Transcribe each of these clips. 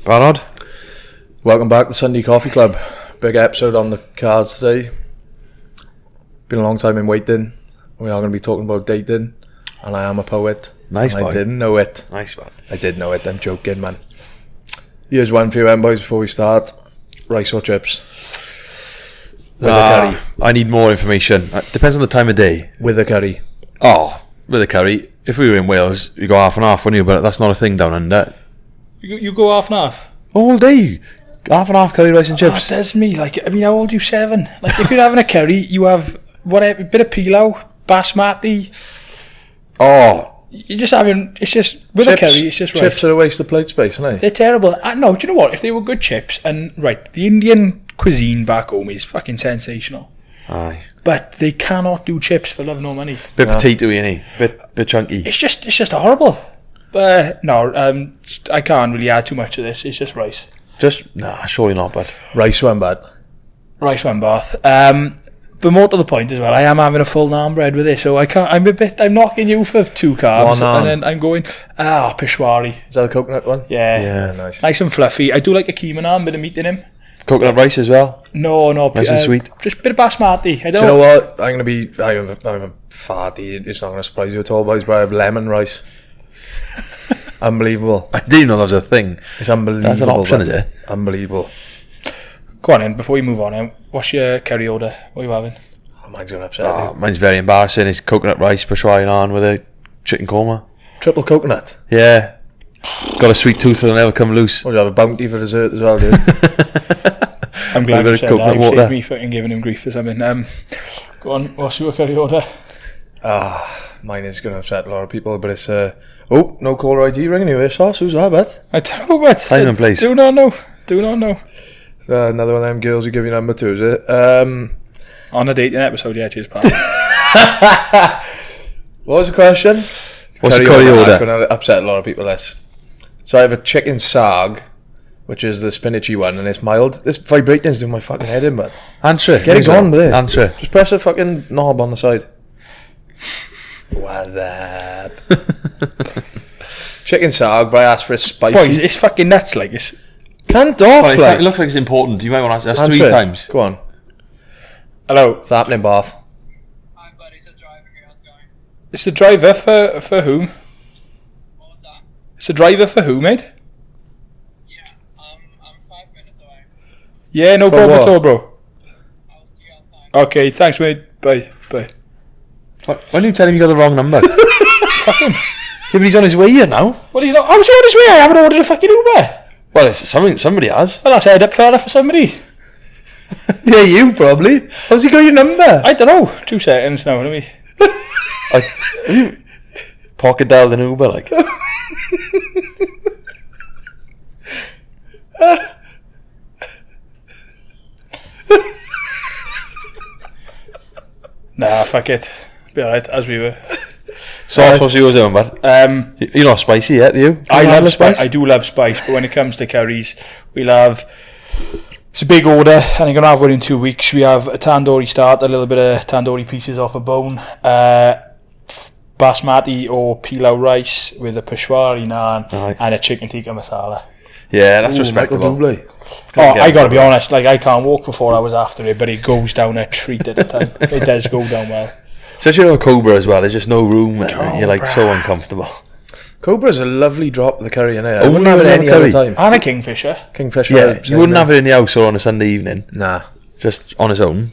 Barnard. Welcome back to Sunday Coffee Club. Big episode on the cards today. Been a long time in waiting. We are going to be talking about dating, and I am a poet. Nice one. boy. I didn't know it. Nice one. I did know it. I'm joking, man. Here's one for you, boys, before we start. Rice or chips? With a curry. I need more information. Depends on the time of day. With a curry. Oh, with a curry. If we were in Wales, you go half and half, wouldn't you? But that's not a thing down under. You go half and half? All day. Half and half curry, rice and chips. Oh, that's me. Like, I mean, how old are you? 7? Like, if you're having a curry, you have whatever, a bit of pilau, basmati. Oh. You're just having, it's just, with chips, a curry, it's just rice. Chips are a waste of plate space, aren't they? They're terrible. No, do you know what? If they were good chips, and right, the Indian cuisine back home is fucking sensational. Aye. But they cannot do chips for love nor money. Bit potato-y, innit? Bit chunky. It's just horrible. But no, I can't really add too much to this. It's just rice. Surely not, but... Rice one bad. Rice one bath. But more to the point as well, I am having a full naan bread with this, so I can't. I'm knocking you for 2 carbs, and then I'm going Peshwari. Is that the coconut one? Yeah, nice. Nice and fluffy. I do like a keema naan, bit of meat in him. Coconut rice as well? No, Nice and sweet. Just a bit of basmati. I don't. Do you know what? I'm a farty. It's not going to surprise you at all, boys, but I have lemon rice. Unbelievable. I didn't know that was a thing. It's unbelievable. That's an option, is it? Unbelievable. Go on in, before you move on, what's your curry order? What are you having? Oh, mine's going to upset you. Mine's very embarrassing. It's coconut rice, Peshwari naan with a chicken korma. Triple coconut. Yeah. Got a sweet tooth that'll never come loose. Well, you have a bounty for dessert as well, dude. I'm glad you said that. You water. saved me fucking giving him grief for something. Go on, what's your curry order? Mine is going to upset a lot of people, but it's no caller ID ringing you here, Sauce. Who's that, bet? I don't know, but Time and place. Do not know. Another one of them girls who give you number 2, is it? On a dating episode, yeah, cheers, pal. What was the question? What's the curry order? That's going to upset a lot of people, this. So I have a chicken sag, which is the spinachy one, and it's mild. This vibrating's doing my fucking head in, but Answer it. get it gone with it. Answer it. Just press the fucking knob on the side. What's up? Chicken sag, but I asked for a spicy. Boys, it's fucking nuts, like it's. Can't off, It looks like it's important. You might want to ask Answer 3 it. times. Go on. Hello. What's happening, Bath? Hi buddy, it's a driver here, how's it going? It's the driver for whom? What was that? It's the driver for who, mate? Yeah, I'm 5 minutes away. Yeah, no For problem what? at all, bro. I'll see you outside. Okay, thanks, mate. Bye. When are you telling me you got the wrong number? Fuck him. Yeah, but he's on his way here now. What is not? How's he on his way? I haven't ordered a fucking Uber. Well, it's somebody has. Well, that's a head up fella for somebody. Yeah, you probably. How's he got your number? I don't know. 2 seconds now, let me. Pocket dialed an Uber, like. Nah, fuck it. Be alright, as we were. Sauce, what's yours doing, bud? You're not spicy yet, are you? I love love spice. I do love spice, but when it comes to curries, we'll have. It's a big order, and I'm gonna have one in 2 weeks. We have a tandoori start, a little bit of tandoori pieces off a bone, basmati or pilau rice with a peshwari naan, and a chicken tikka masala. Yeah, that's Ooh, respectable. Michael Bublé. I gotta be honest, like I can't walk for 4 hours after it, but it goes down a treat at a time. It does go down well. Especially on Cobra as well, there's just no room there. You're like so uncomfortable. Cobra's a lovely drop of the curry in there. I Only wouldn't have it with any curry. other time. And a kingfisher. Kingfisher. Yeah, you wouldn't have it in the house or on a Sunday evening. Nah. Just on its own.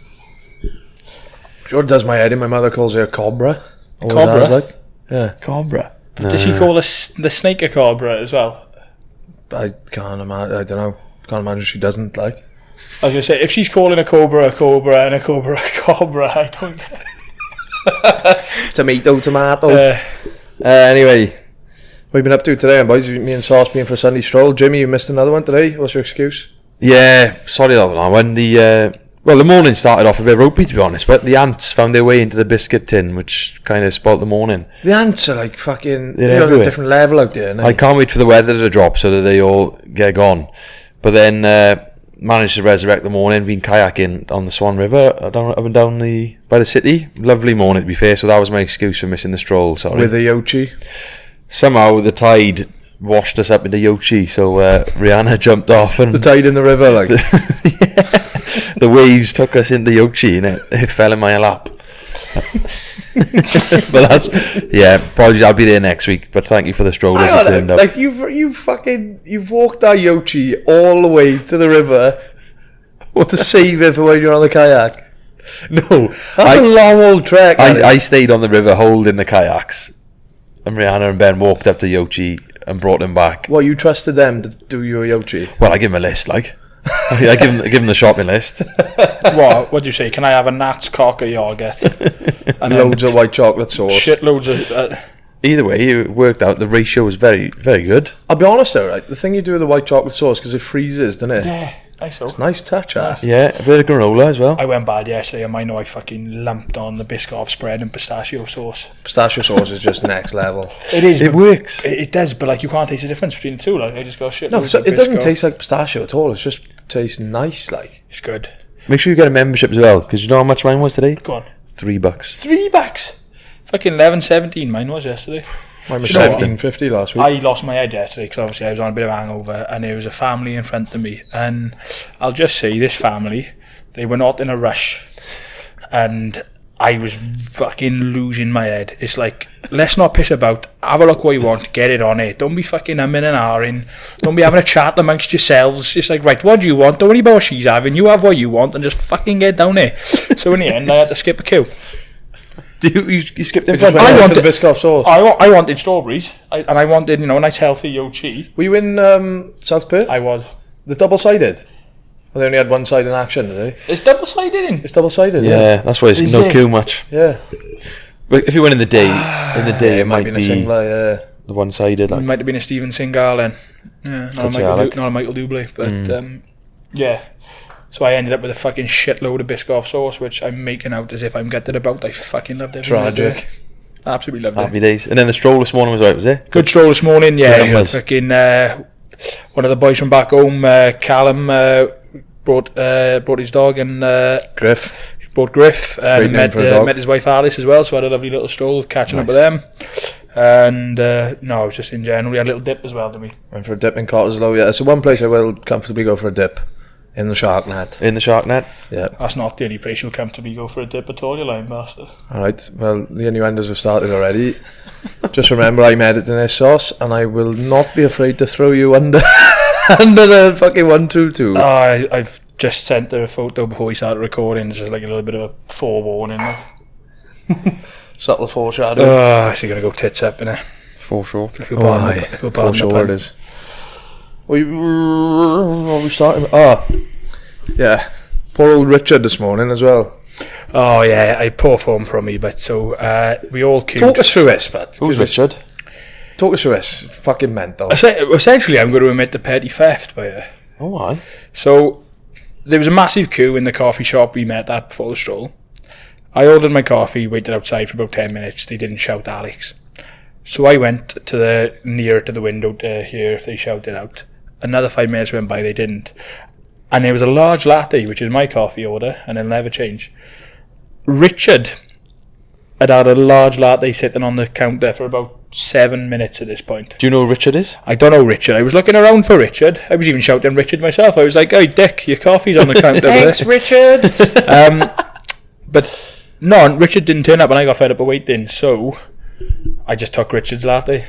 Sure does my head in. My mother calls her a cobra. Cobra? Like. Yeah. Cobra. Does she call the snake a cobra as well? I can't imagine. I don't know. Can't imagine she doesn't, like. I was going to say, if she's calling a cobra and a cobra a cobra, I don't get it. Tomato. Anyway, what have you been up to today, boys? Me and Sauce being for a Sunday stroll. Jimmy, you missed another one today. What's your excuse? Yeah, sorry about that. When the morning started off a bit ropey, to be honest, but the ants found their way into the biscuit tin, which kind of spoilt the morning. The ants are like fucking... They're They're on a everywhere. different level out there. I can't wait for the weather to drop so that they all get gone. But then managed to resurrect the morning, been kayaking on the Swan River, up and down by the city. Lovely morning, to be fair, so that was my excuse for missing the stroll, sorry. With the Yochi. Somehow the tide washed us up into Yochi, so Rihanna jumped off and The tide in the river, like. the waves took us into Yochi and it fell in my lap. But that's apologies, I'll be there next week, but thank you for the stroll as it turned up. Like you've walked that Yochi all the way to the river to save it for when you're on the kayak. No, That's a long old trek. I stayed on the river holding the kayaks, and Rihanna and Ben walked up to Yochi and brought him back. Well, you trusted them to do your Yochi. Well, I give him a list, like. I give him the shopping list. What do you say? Can I have a Nat's cock of yogurt? And Loads of white chocolate sauce. Shitloads of... Either way, it worked out. The ratio was very, very good. I'll be honest though, right? The thing you do with the white chocolate sauce, because it freezes, doesn't it? Yeah, I so. It's a nice touch, ass. Yeah, a bit of granola as well. I went bad yesterday, and I know I fucking lumped on the Biscoff spread and pistachio sauce. Pistachio sauce is just next level. It is. It works. It does, but like you can't taste the difference between the two. Like I just got shit. No, it doesn't taste like pistachio at all. It just tastes nice, like. It's good. Make sure you get a membership as well, because you know how much mine was today? Go on. $3. $3. Fucking 11.17 mine was yesterday. Mine was Do you know what? $17.50 last week. I lost my head yesterday because obviously I was on a bit of a hangover, and there was a family in front of me, and I'll just say this family, they were not in a rush, and I was fucking losing my head. It's like, let's not piss about, have a look what you want, get it on it, don't be fucking umming and ahhing, don't be having a chat amongst yourselves. It's like, right, what do you want? Don't worry about what she's having, you have what you want and just fucking get down there. So in the end I had to skip a queue. You skipped in Just front. went I out for wanted- the Biscoff sauce. I wanted strawberries, and I wanted, a nice healthy Yochi. Were you in South Perth? I was. The double-sided? Well, they only had one side in action, did they? It's double-sided in. It's double-sided, Yeah, that's why Is there's no it? queue much. Yeah. But if you went in the day, it might been be a singler, yeah. the one-sided. It Like. might have been a Steven Seagal then. Yeah, Could say Alec. not a Michael Dublé, but yeah. So I ended up with a fucking shitload of Biscoff sauce, which I'm making out as if I'm gutted about. I fucking loved it. Tragic. Absolutely loved Happy it. days. And then the stroll this morning was right, was it? Good stroll this morning, yeah. Yeah, good. Fucking one of the boys from back home, Callum, brought his dog and Griff. brought Griff and name for a dog. met his wife Alice as well. So I had a lovely little stroll, catching up with them. And no, it was just in general. We had a little dip as well, didn't we? Went for a dip in Cottesloe, yeah. So one place I will comfortably go for a dip. In the shark net. In the shark net. Yeah. That's not the only place you'll comfortably go for a dip at all, you lying bastard. Alright, well, the innuendos have started already. Just remember, I'm editing this sauce, and I will not be afraid to throw you under under the fucking 122. I've just sent her a photo before we started recording. It's just like a little bit of a forewarning. Like. Subtle foreshadow. Oh, she's going to go tits up, innit? For sure. If you'll pardon the- if you'll pardon the sure pun. it is. What are we starting with? Oh, yeah. Poor old Richard this morning as well. Oh, yeah, I poor form from me, but so we all queued. Talk us through this, but Who's Richard? talk us through this. Fucking mental. Essentially, I'm going to admit the petty theft by her. Oh, why? So, there was a massive queue in the coffee shop we met at before the stroll. I ordered my coffee, waited outside for about 10 minutes. They didn't shout Alex. So I went to the nearer to the window to hear if they shouted out. Another 5 minutes went by, they didn't. And there was a large latte, which is my coffee order, and it'll never change. Richard had had a large latte sitting on the counter for about 7 minutes at this point. Do you know who Richard is? I don't know Richard. I was looking around for Richard. I was even shouting Richard myself. I was like, "Hey, Dick, your coffee's on the counter." Thanks, Richard. But no, Richard didn't turn up, and I got fed up of waiting, so I just took Richard's latte.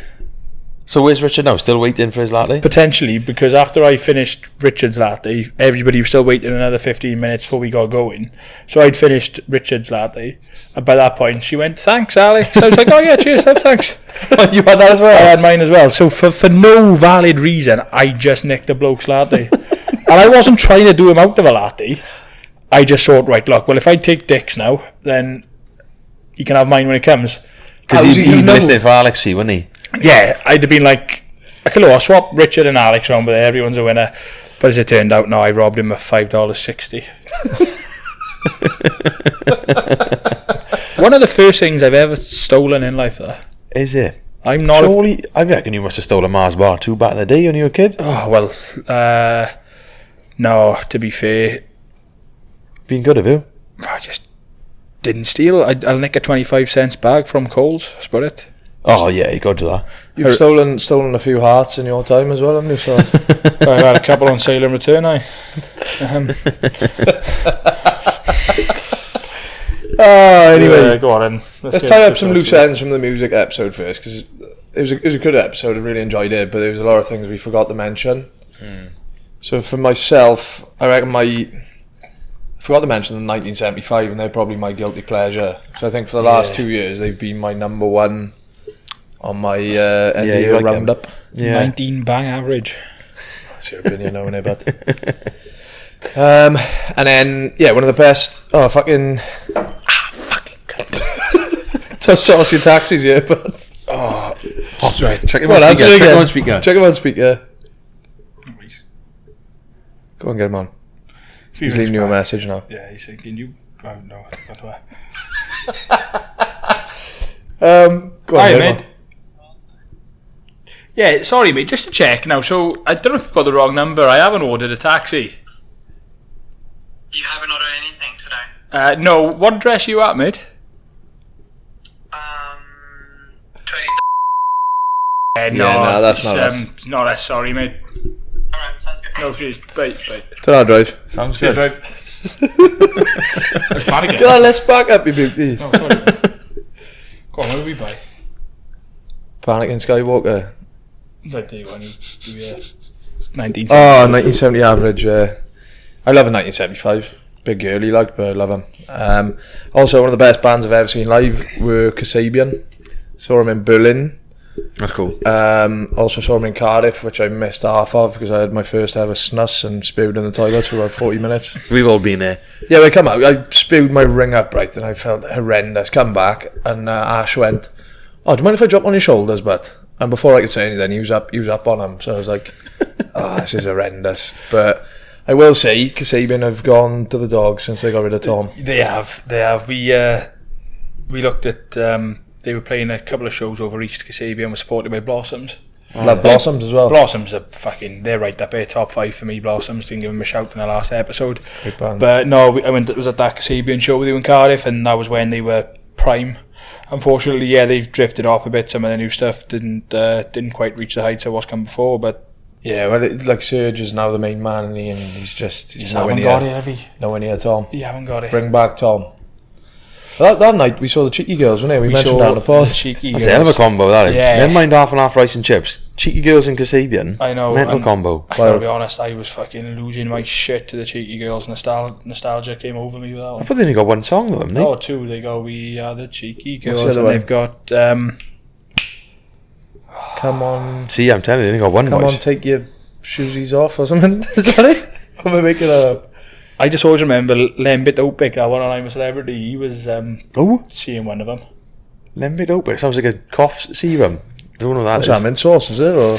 So where's Richard now? Still waiting for his latte? Potentially, because after I finished Richard's latte, everybody was still waiting another 15 minutes before we got going. So I'd finished Richard's latte, and by that point she went, "Thanks, Alex." I was like, "Oh yeah, cheers, thanks." You had that as well? I had mine as well. So for no valid reason, I just nicked a bloke's latte. And I wasn't trying to do him out of a latte. I just thought, right, look, well, if I take Dick's now, then he can have mine when it comes. Because he'd been listening for Alex, wouldn't he? Yeah, I'd have been like, I tell you what, I'll swap Richard and Alex around, but everyone's a winner. But as it turned out, no, I robbed him of $5.60. One of the first things I've ever stolen in life, though. Is it? I'm not. Surely, I reckon you must have stolen a Mars bar too back in the day when you were a kid. Oh, well, no, to be fair, Been good of you. I just didn't steal. I'll nick a 25 cents bag from Coles. That's about it. Oh yeah, you got to do that. You've stolen a few hearts in your time as well, haven't you? So I had a couple on sale in return. Anyway, go on then. let's tie up some loose ends from the music episode first, because it was a good episode. I really enjoyed it, but there was a lot of things we forgot to mention. So for myself, I reckon I forgot to mention the 1975, and they're probably my guilty pleasure. So I think for the last 2 years, they've been my number one on my end of year like roundup. Yeah. 19 bang average. That's your opinion, knowing it, but. And then one of the best. Oh fucking cunt. Don't sauce your taxis here, but. Oh, that's right. Check him Well, on answer speaker. it Check him again. on speaker. Check him on speaker. Go and get him on. He's leaving you a message now. Yeah, he's thinking you. Oh, no, not that. Go on, Hi, get him mate. Yeah, sorry, mate. Just to check now. So I don't know if you've got the wrong number. I haven't ordered a taxi. You haven't ordered anything today? No. What address are you at, mate? 20. no, that's not us. No, that's sorry, mate. Alright, sounds good. No, cheers. Bye. To drive. Sounds Cheers, good. drive. Bad again. Go on, let's back up, you beauty. No, sorry. Go on, what do we buy? Panic in Skywalker. Like do you want to do 19. Oh, 1970 average. I love a 1975. Big girly like, but I love him. Also, one of the best bands I've ever seen live were Kasabian. Saw him in Berlin. That's cool. Also saw him in Cardiff, which I missed half of because I had my first ever snus and spewed in the toilet for about 40 minutes. We've all been there. Yeah, I come out, I spewed my ring up, right, and I felt horrendous. Come back, and Ash went, "Oh, do you mind if I drop on your shoulders, but?" And before I could say anything, he was up on him. So I was like, "Oh, this is horrendous." But I will say, Kasabian have gone to the dogs since they got rid of Tom. They have. We looked at. They were playing a couple of shows over East Kasabian, were supported by Blossoms. Love Blossoms as well. Blossoms are they're right up here, top 5 for me. Blossoms, didn't give them a shout in the last episode. Good band. But no, it was at that Kasabian show with you in Cardiff, and that was when they were prime. Unfortunately, they've drifted off a bit. Some of the new stuff didn't quite reach the heights of what's come before, but Yeah, well, like Serge is now the main man, and he's just nowhere haven't near, got it, have you? nowhere near Tom. You haven't got it. Bring back Tom. That night we saw the Cheeky Girls, wasn't it? We mentioned saw down the pod. Cheeky That's Girls. a hell of a combo, that is. Yeah. Never mind half and half rice and chips. Cheeky Girls and Kasabian. I know. Mental and combo. I gotta be honest, I was fucking losing my shit to the Cheeky Girls. Nostalgia came over me with that I one. thought they only got one song with them, No, no? 2. They go, "We are the Cheeky What's Girls," the other and one? they've got. Come on, See, I'm telling you, they only got one come voice. on, take your shoesies off or something. Is that it? Am I making that up? I just always remember Lembit Opik, that one on I'm a Celebrity. He was Oh, seeing one of them. Lembit Open. It sounds like a cough serum. I don't know what What's that that, is. mint sauce, is it? Or?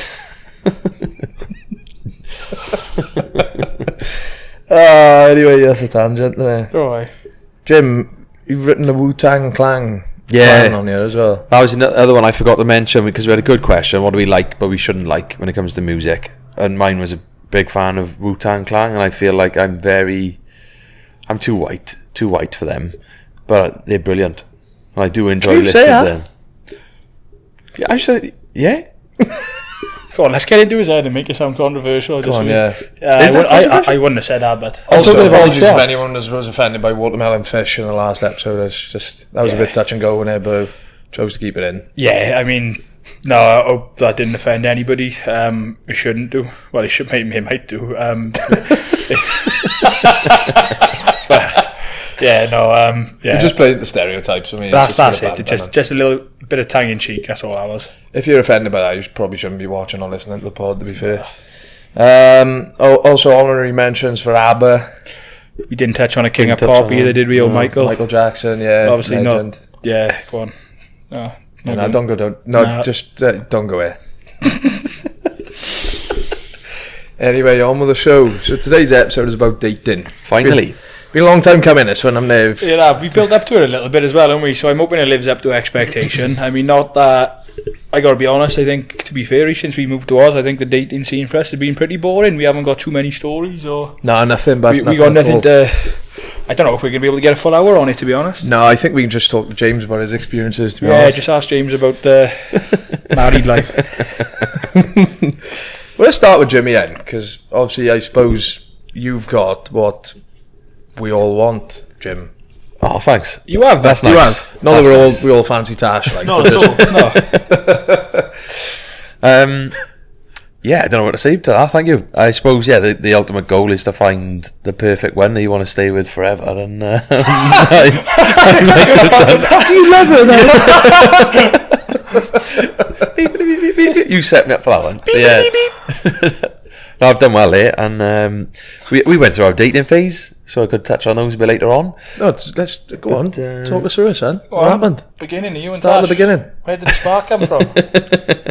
Anyway, that's a tangent there. Right. Jim, you've written the Wu-Tang Clan Yeah. on here as well. That was another one I forgot to mention because we had a good question. What do we like but we shouldn't like when it comes to music? And mine was a big fan of Wu-Tang Clan, and I feel like I'm too white for them, but they're brilliant. And I do enjoy You listening say to that? them. Yeah, I said, yeah. Go on, let's get into his head and make it sound controversial. Go on, yeah. Is that controversial? I wouldn't have said that, but Also, talking about apologies if myself. anyone was offended by watermelon fish in the last episode. It's just that was a bit touch and go in there, but chose to keep it in. yeah, I mean, no, I hope that didn't offend anybody. It shouldn't do. Well, it should. Maybe it might do. But, yeah, no. Yeah, You're just playing the stereotypes. I mean, that's it's it. Just a little bit of tongue in cheek. That's all I was. if you're offended by that, you probably shouldn't be watching or listening to the pod. To be fair. Also, honorary mentions for ABBA, We didn't touch on a King of Didn't touch Pop on either, that. did we? Or No. Michael? Jackson. Yeah, Obviously legend. not. Yeah, go on. No, No, don't go down. No, No. just don't go there. Anyway, on with the show. So today's episode is about dating. Finally. Been a long time coming, this one, I'm Nave. Yeah, we built up to it a little bit as well, haven't we? So I'm hoping it lives up to expectation. I mean, not that. I gotta be honest, I think, to be fair, since we moved to Oz, I think the dating scene for us has been pretty boring. We haven't got too many stories, or No, nothing but we got nothing to I don't know if we're going to be able to get a full hour on it, to be honest. No, I think we can just talk to James about his experiences, to be Yeah, honest. just ask James about married life. Well, let's start with Jimmy then, because obviously I suppose you've got what we all want, Jim. Oh, thanks. You have, That's but nice. Not that That's we all fancy Tash, like. No, but no. Yeah, I don't know what to say to that. Thank you. I suppose the ultimate goal is to find the perfect one that you want to stay with forever. And Do you love her then? you set me up for that one. But yeah. No, I've done well there, and we went through our dating phase, so I could touch on those a bit later on. No, let's go on. Talk us through it, son. Go What on. happened? Beginning, you and Start at Tash. the beginning. Where did the spark come from?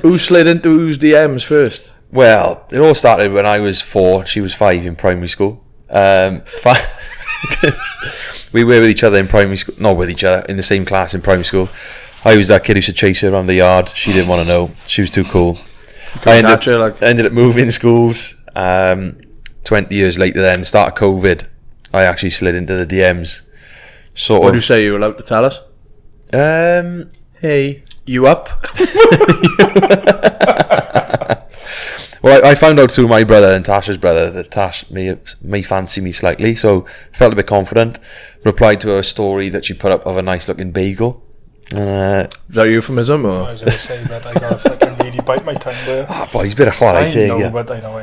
Who slid into whose DMs first? Well, it all started when I was 4, she was 5 in primary school. We were with each other in primary school, not with each other, in the same class in primary school. I was that kid who used to chase her around the yard. She didn't want to know. She was too cool. I ended up moving schools. 20 years later then, start of COVID, I actually slid into the DMs. What do you say? You were allowed to tell us? Hey, you up? Well, I found out through my brother and Tasha's brother that Tash may fancy me slightly, so felt a bit confident. Replied to her story that she put up of a nice looking bagel. Is that a euphemism I or? was going to say that I got to fucking really bite my tongue there. Boy, he's a bit of hot, I take know, you. but I know.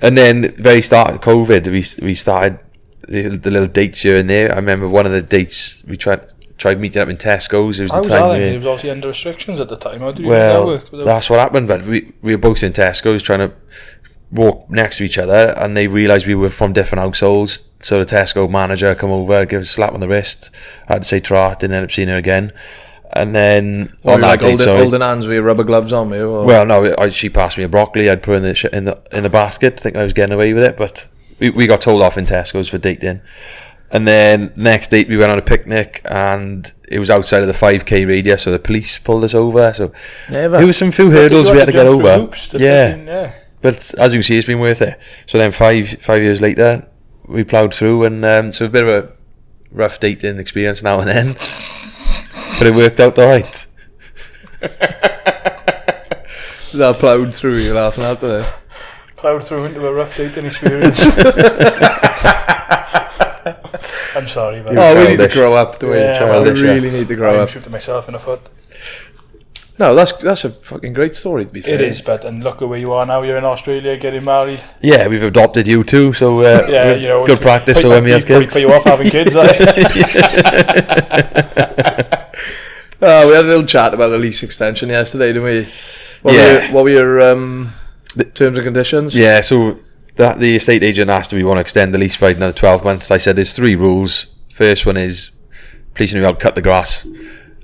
And then very start of COVID, we started the little dates here and there. I remember one of the dates we tried meeting up in Tesco's. It was How the was time that? we- It was obviously under restrictions at the time. How did you well, make that work? that's what happened. But we were both in Tesco's trying to walk next to each other, and they realised we were from different households. So the Tesco manager come over, give us a slap on the wrist. I had to say tra, didn't end up seeing her again. And then on that date, holding hands with your rubber gloves on me. Or? well, no, she passed me a broccoli. I'd put in the basket, thinking I was getting away with it, but we got told off in Tesco's for dating. And then next date we went on a picnic, and it was outside of the 5k radius, so the police pulled us over. So there was some few hurdles we had to get over. Yeah. But as you can see, it's been worth it. So then five years later, we ploughed through, and so a bit of a rough dating experience now and then, but it worked out alright. That ploughed through, you're laughing at there. Ploughed through into a rough dating experience. I'm sorry, man. Oh, we need to grow up, do we? Yeah, We really need to grow I'm up. shooting myself in the foot. No, that's a fucking great story, to be fair. It is, but and look at where you are now. You're in Australia getting married. Yeah, we've adopted you too, so Yeah, you know, good practice for when we have probably kids. put you off having kids. We had a little chat about the lease extension yesterday, didn't we? What were your terms and conditions? Yeah, so the estate agent asked if we want to extend the lease by another 12 months. I said there's 3 rules. First one is please can you help cut the grass.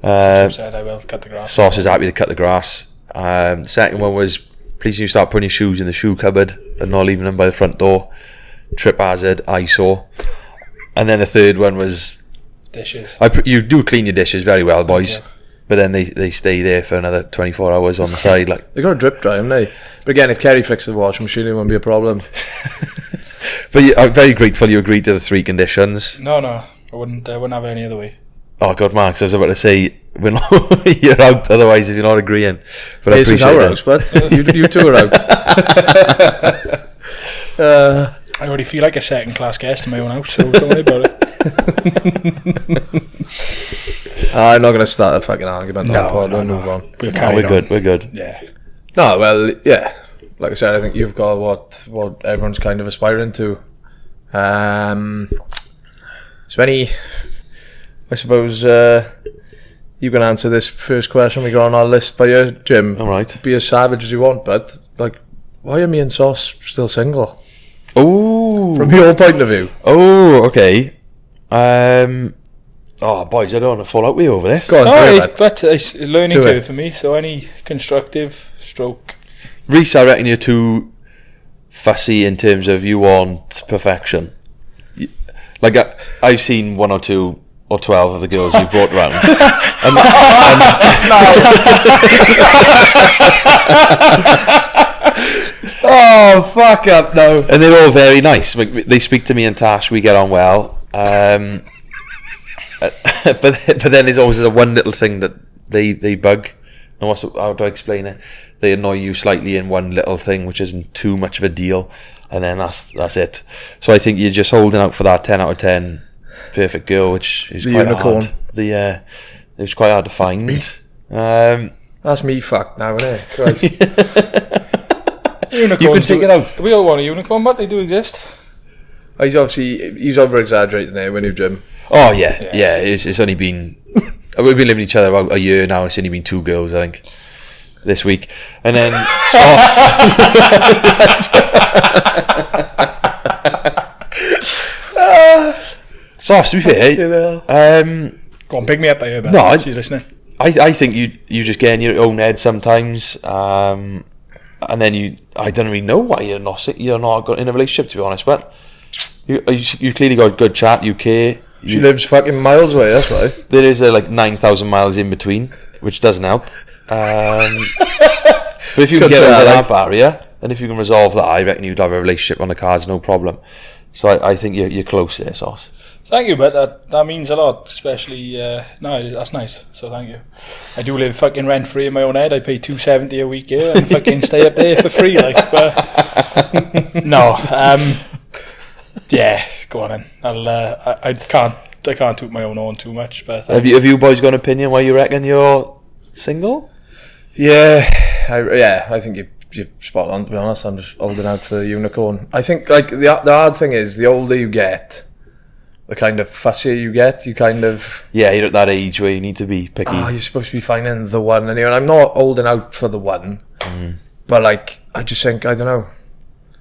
Said I will cut the grass. Sauce is happy to cut the grass. The second one was please can you start putting your shoes in the shoe cupboard and not leaving them by the front door. Trip hazard, eyesore. And then the third one was Dishes. you do clean your dishes very well, boys. Yeah. But then they stay there for another 24 hours on the side. Like They got a drip dry, haven't they? But again, if Kerry fixed the washing machine, it wouldn't be a problem. But I'm very grateful you agreed to the 3 conditions. No, I wouldn't have it any other way. Oh God, man, 'cause I was about to say we're not, you're out otherwise if you're not agreeing. But I This is appreciate our it. house, but you two are out. I already feel like a second-class guest in my own house, so don't worry about it. I'm not going to start a fucking argument on the pod. We'll move on. We'll No, carry we're on. good. We're good. Yeah. No, well, yeah. Like I said, I think you've got what everyone's kind of aspiring to. So I suppose you can answer this first question we got on our list by you, Jim. All right. Be as savage as you want, but like, why are me and Sauce still single? Oh. From your point of view. Oh, okay. Oh, boys, I don't want to fall out with you over this. Go on, do it. But it's a learning Do it. curve for me, so any constructive stroke. Rhys, I reckon you're too fussy in terms of you want perfection. Like I've seen 1 or 2 or 12 of the girls you've brought round. Oh, fuck up now. And they're all very nice. Like, they speak to me and Tash. We get on well. But then there's always the one little thing that they bug. And how do I explain it? They annoy you slightly in one little thing, which isn't too much of a deal, and then that's it. So I think you're just holding out for that 10 out of 10 perfect girl, which is The quite unicorn. hard. It's quite hard to find. That's me fucked now, isn't it? Christ. Unicorns. You can take it out. We all want a unicorn, but they do exist. He's over exaggerating there when you Jim. Oh yeah. It's only been we've been living with each other about a year now. It's only been 2 girls, I think, this week, and then Sauce. Sauce, to be fair, Go on, pick me up by her. No, she's listening. I think you just get in your own head sometimes, and then I don't really know why you're not in a relationship, to be honest, but you clearly got good chat, you care. She lives fucking miles away, that's why. There is like 9,000 miles in between, which doesn't help. But if you can get over that barrier, and if you can resolve that, I reckon you'd have a relationship on the cards, no problem. So I think you're close there, Sauce. Thank you, but that means a lot, especially, no, that's nice, so thank you. I do live fucking rent-free in my own head. I pay $270 a week here and fucking stay up there for free, like, but no, yeah, go on then. I can't toot my own horn too much, but Have you boys got an opinion why you reckon you're single? Yeah, I think you're spot on, to be honest. I'm just holding out for the unicorn. I think, like, the hard thing is, the older you get, the kind of fussier you get, you kind of... Yeah, you're at that age where you need to be picky. You're supposed to be finding the one, and I'm not holding out for the one, but, like, I just think, I don't know,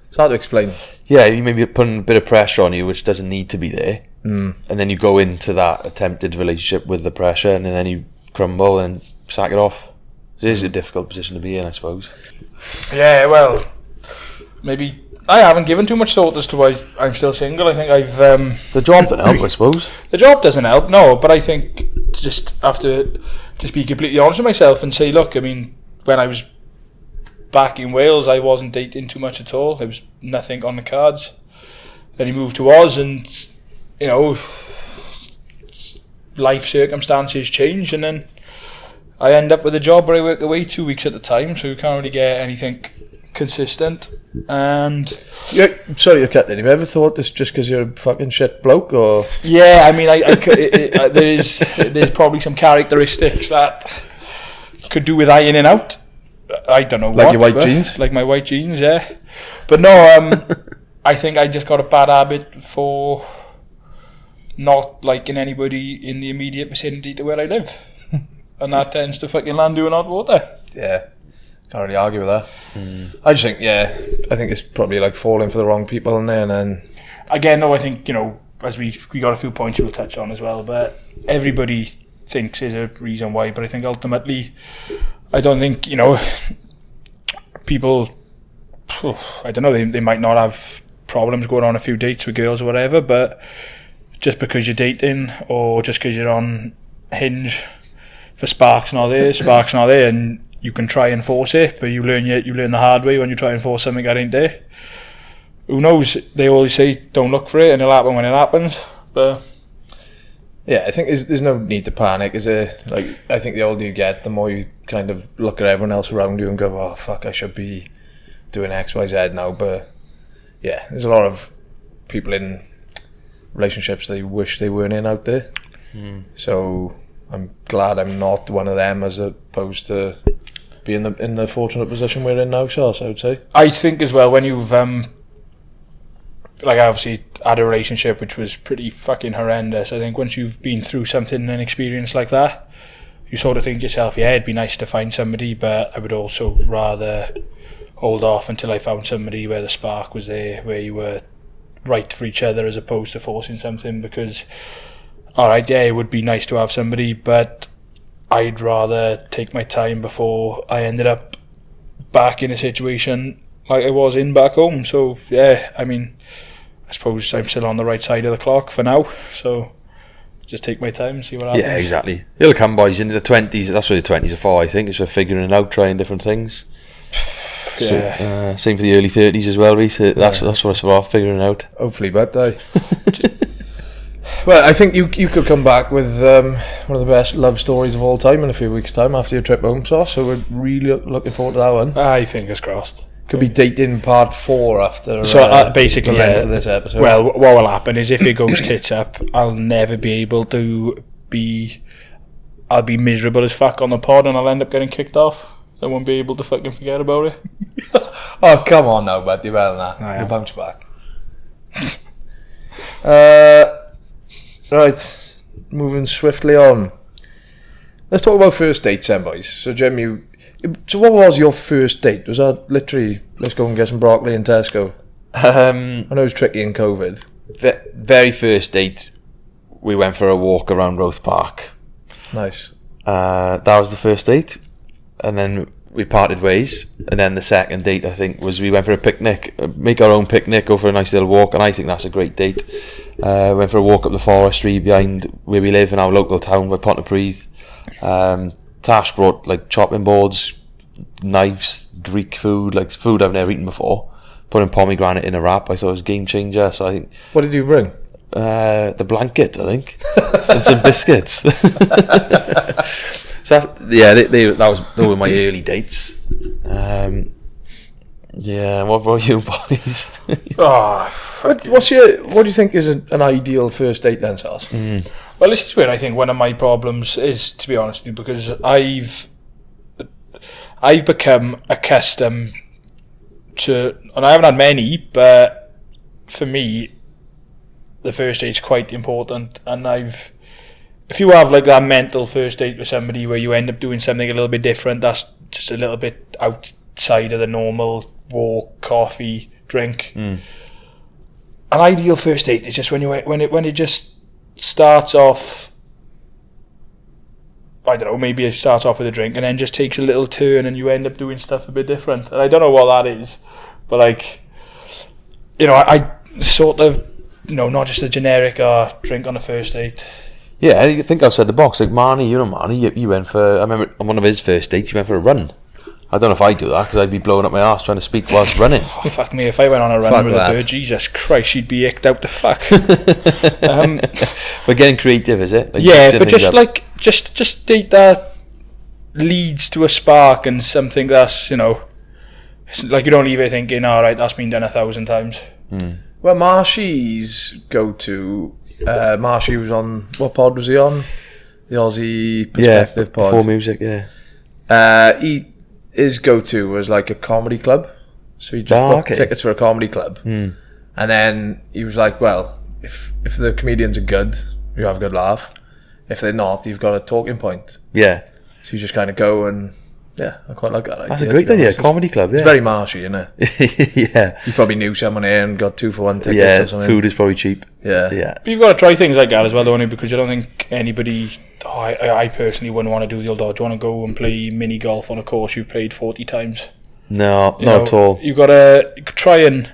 it's hard to explain. Yeah, you maybe putting a bit of pressure on you, which doesn't need to be there, and then you go into that attempted relationship with the pressure, and then you crumble and sack it off. It is a difficult position to be in, I suppose. yeah, well, maybe I haven't given too much thought as to why I'm still single. I think I've The job doesn't help, I suppose. the job doesn't help, no, but I think just have to just be completely honest with myself and say, look, I mean, when I was back in Wales, I wasn't dating too much at all. There was nothing on the cards. Then he moved to Oz, and you know, life circumstances change, and then I end up with a job where I work away 2 weeks at a time, so you can't really get anything consistent. And Yeah, sorry to cut in. Have you ever thought this just because you're a fucking shit bloke, or... yeah, I mean, there's probably some characteristics that could do with ironing out. I don't know Like what. your white but- jeans? Like my white jeans, yeah. But no, I think I just got a bad habit for not liking anybody in the immediate vicinity to where I live. And that tends to fucking land you in hot water. Yeah, can't really argue with that. I just think, I think it's probably like falling for the wrong people in there, and then... Again, no, I think, you know, as we got a few points we'll touch on as well, but everybody thinks there's a reason why, but I think ultimately, I don't think, you know, people, I don't know, they might not have problems going on a few dates with girls or whatever, but just because you're dating, or just because you're on Hinge for sparks not there, and you can try and force it, but you learn the hard way when you try and force something that ain't there. Who knows? They always say don't look for it, and it'll happen when it happens. But Yeah, I think there's no need to panic, is there? Like, I think the older you get, the more you kind of look at everyone else around you and go, oh fuck, I should be doing X, Y, Z now. But yeah, there's a lot of people in relationships they wish they weren't in out there. So I'm glad I'm not one of them, as opposed to being in the fortunate position we're in now, Sauce, I would say. I think as well, when you've like, I obviously had a relationship which was pretty fucking horrendous. I think once you've been through something, an experience like that, you sort of think to yourself, yeah, it'd be nice to find somebody, but I would also rather hold off until I found somebody where the spark was there, where you were right for each other, as opposed to forcing something. Because, alright, yeah, it would be nice to have somebody, but I'd rather take my time before I ended up back in a situation like I was in back home. So yeah, I mean, I suppose I'm still on the right side of the clock for now, so just take my time and see what happens. Yeah, exactly. It'll come, boys, into the 20s. That's what the 20s are for, I think. It's for figuring it out, trying different things. Yeah. Same for the early 30s as well, Rhys. That's what we're figuring out. Hopefully, but well, I think you could come back with one of the best love stories of all time in a few weeks' time after your trip home, Sauce. So we're really looking forward to that one. Aye, fingers crossed. Could be dating part 4 after. So basically, the length of this episode. Well, what will happen is if it goes tits up, I'll never be able to be. I'll be miserable as fuck on the pod, and I'll end up getting kicked off. I won't be able to fucking forget about it. Oh, come on now, bud. You're better than that. I am. You'll bounce back. Right, moving swiftly on. Let's talk about first dates then, boys. So, Jim, so what was your first date? Was that literally, let's go and get some broccoli in Tesco? I know it was tricky in COVID. The very first date, we went for a walk around Roath Park. Nice. That was the first date, and then we parted ways. And then the second date, I think, was we went for a picnic, make our own picnic, go for a nice little walk, and I think that's a great date. Went for a walk up the forestry behind where we live in our local town by Pontypridd. Tash brought like chopping boards, knives, Greek food, like food I've never eaten before. Putting pomegranate in a wrap, I thought it was a game changer. So I think. What did you bring? The blanket, I think, and some biscuits. So those were my early dates. Yeah, what about you, boys? What do you think is an ideal first date then, Sauce? Well, this is where I think one of my problems is, to be honest with you, because I've become accustomed to, and I haven't had many, but for me, the first date's quite important, and if you have like that mental first date with somebody where you end up doing something a little bit different, that's just a little bit outside of the normal walk, coffee, drink. An ideal first date is just when it just starts off, I don't know, maybe it starts off with a drink and then just takes a little turn and you end up doing stuff a bit different. And I don't know what that is, but like, you know, I sort of, you know, not just a generic drink on a first date. Yeah, I think outside the box. Like Marnie, you know Marnie, you went for, I remember on one of his first dates, he went for a run. I don't know if I'd do that because I'd be blowing up my arse trying to speak whilst running. Oh, fuck me, if I went on a run with a bird, Jesus Christ, she'd be icked out the fuck. We're getting creative, is it? Like, yeah, but just like, just date that leads to a spark and something that's, you know, like you don't leave it thinking, alright, that's been done 1,000 times. Well, Marshy's go-to, Marshy was on, what pod was he on? The Aussie Perspective pod. Before music, yeah. His go-to was like a comedy club. So he just booked tickets for a comedy club. And then he was like, well, if the comedians are good, you have a good laugh. If they're not, you've got a talking point. Yeah. So you just kind of go and, yeah, I quite like that idea. That's a great idea, comedy club, yeah. It's very Marshy, isn't it? Yeah. You probably knew someone here and got 2-for-1 tickets or something. Food is probably cheap. Yeah. But you've got to try things like that as well, don't you? Because I don't think anybody, I personally wouldn't want to do the old, do you want to go and play mini golf on a course you've played 40 times? No, not at all. You've got to try and,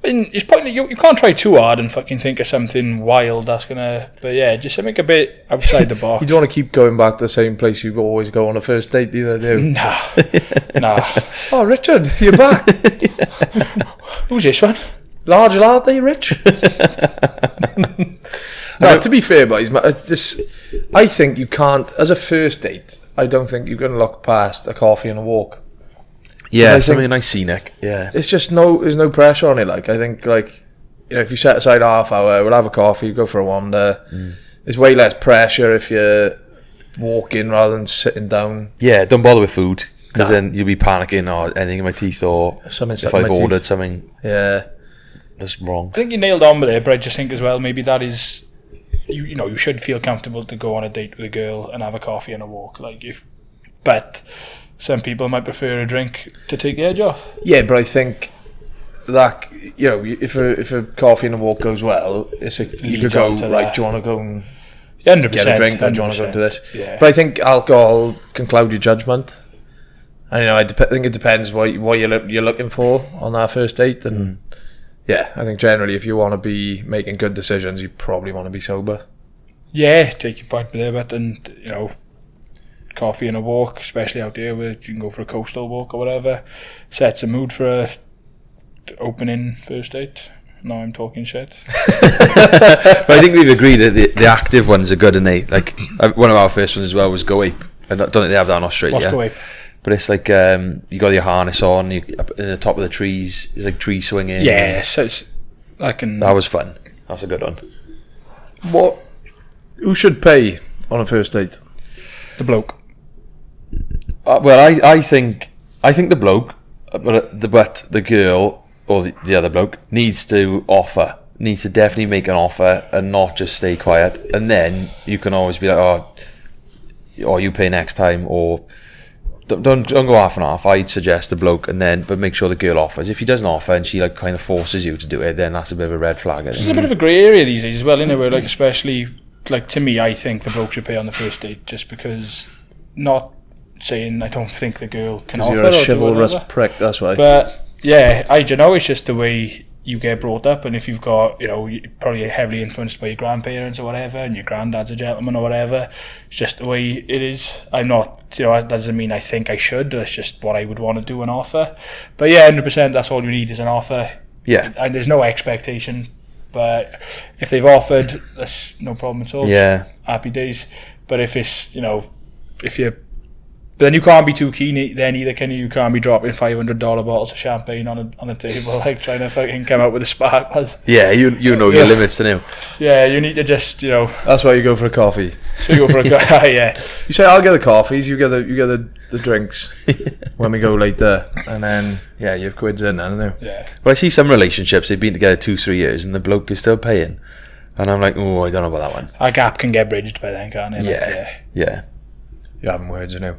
I mean, it's pointless. You can't try too hard and fucking think of something wild that's gonna. But yeah, just something a bit outside the box. You don't want to keep going back to the same place you always go on a first date, either, do you? Nah. Oh, Richard, you're back. Who's this one? Large lad, are you, Rich? No, to be fair, boys, it's just, I think you can't, as a first date, I don't think you can look past a coffee and a walk. Yeah, something nice scenic. Yeah, it's just there's no pressure on it. Like, I think, like, you know, if you set aside half hour, we'll have a coffee, go for a wander. There's way less pressure if you're walking rather than sitting down. Yeah, don't bother with food because then you'll be panicking or anything in my teeth or something if I've ordered something. Yeah, that's wrong. I think you nailed on with it, but I just think as well maybe that is, you know, you should feel comfortable to go on a date with a girl and have a coffee and a walk. But some people might prefer a drink to take the edge off. Yeah, but I think that, you know, if a coffee and a walk goes well, you could go, right, do you want to go and 100%, get a drink, or do you want to go and do this? Yeah. But I think alcohol can cloud your judgment. And, you know, I think it depends what you're looking for on that first date. And yeah, I think generally if you want to be making good decisions, you probably want to be sober. Yeah, take your point with it, but, and, you know, coffee and a walk, especially out there where you can go for a coastal walk or whatever, sets a mood for a opening first date. Now I'm talking shit. But I think we've agreed that the active ones are good, and they like one of our first ones as well was Go Ape. I don't think they have that in Australia. What's Go Ape? But it's like you got your harness on, you up in the top of the trees. It's like tree swinging. Yeah, so it's, that was fun. That's a good one. Who should pay on a first date? the bloke. Well, I think the bloke, but the girl or the other bloke needs to definitely make an offer and not just stay quiet. And then you can always be like, or you pay next time, or don't go half and half. I'd suggest the bloke, but make sure the girl offers. If he doesn't offer and she like kind of forces you to do it, then that's a bit of a red flag. There's a bit of a grey area these days as well, isn't it? Where like, especially like to me, I think the bloke should pay on the first date, just because. Not saying I don't think the girl can offer. You're a chivalrous prick, that's why. But yeah, I don't know. It's just the way you get brought up, and if you've got, you're probably heavily influenced by your grandparents or whatever, and your granddad's a gentleman or whatever. It's just the way it is. I'm not, that doesn't mean I think I should. That's just what I would want to do and offer. But yeah, 100%. That's all you need is an offer. Yeah, and there's no expectation. But if they've offered, that's no problem at all. Yeah, happy days. But if it's then you can't be too keen. Then either can you? You can't be dropping $500 bottles of champagne on a table, like trying to fucking come out with the sparklers. Yeah, you know your limits, don't you? Yeah, you need to just That's why you go for a coffee. So you go for a yeah. You say I'll get the coffees, you get the drinks when we go later, and then your quid's in. I don't know. Yeah. Well, I see some relationships they've been together 2-3 years and the bloke is still paying, and I'm like, oh, I don't know about that one. A gap can get bridged by then, can't it? Yeah. You're having words, I know.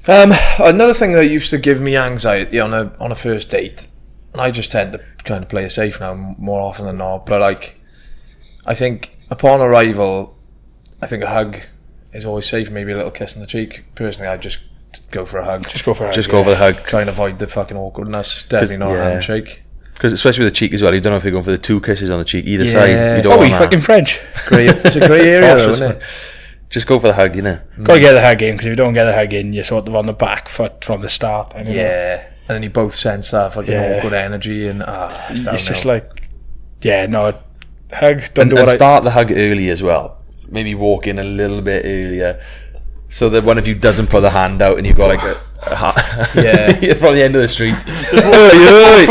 Another thing that used to give me anxiety on a first date, and I just tend to kind of play it safe now more often than not, but like, I think upon arrival, I think a hug is always safe. Maybe a little kiss on the cheek. Personally, I'd just go for a hug. Just go for a hug. Just go for the hug. Try and avoid the fucking awkwardness. Definitely not a handshake. Because especially with the cheek as well, you don't know if you're going for the 2 kisses on the cheek either side. You don't are want we fucking French? It's a grey area though, isn't it? Just go for the hug, Gotta get the hug in, because if you don't get the hug in, you're sort of on the back foot from the start. And then you both sense that fucking awkward energy, and it's just like, hug. And start the hug early as well. Maybe walk in a little bit earlier, so that one of you doesn't put the hand out, and you've got like a from the end of the street for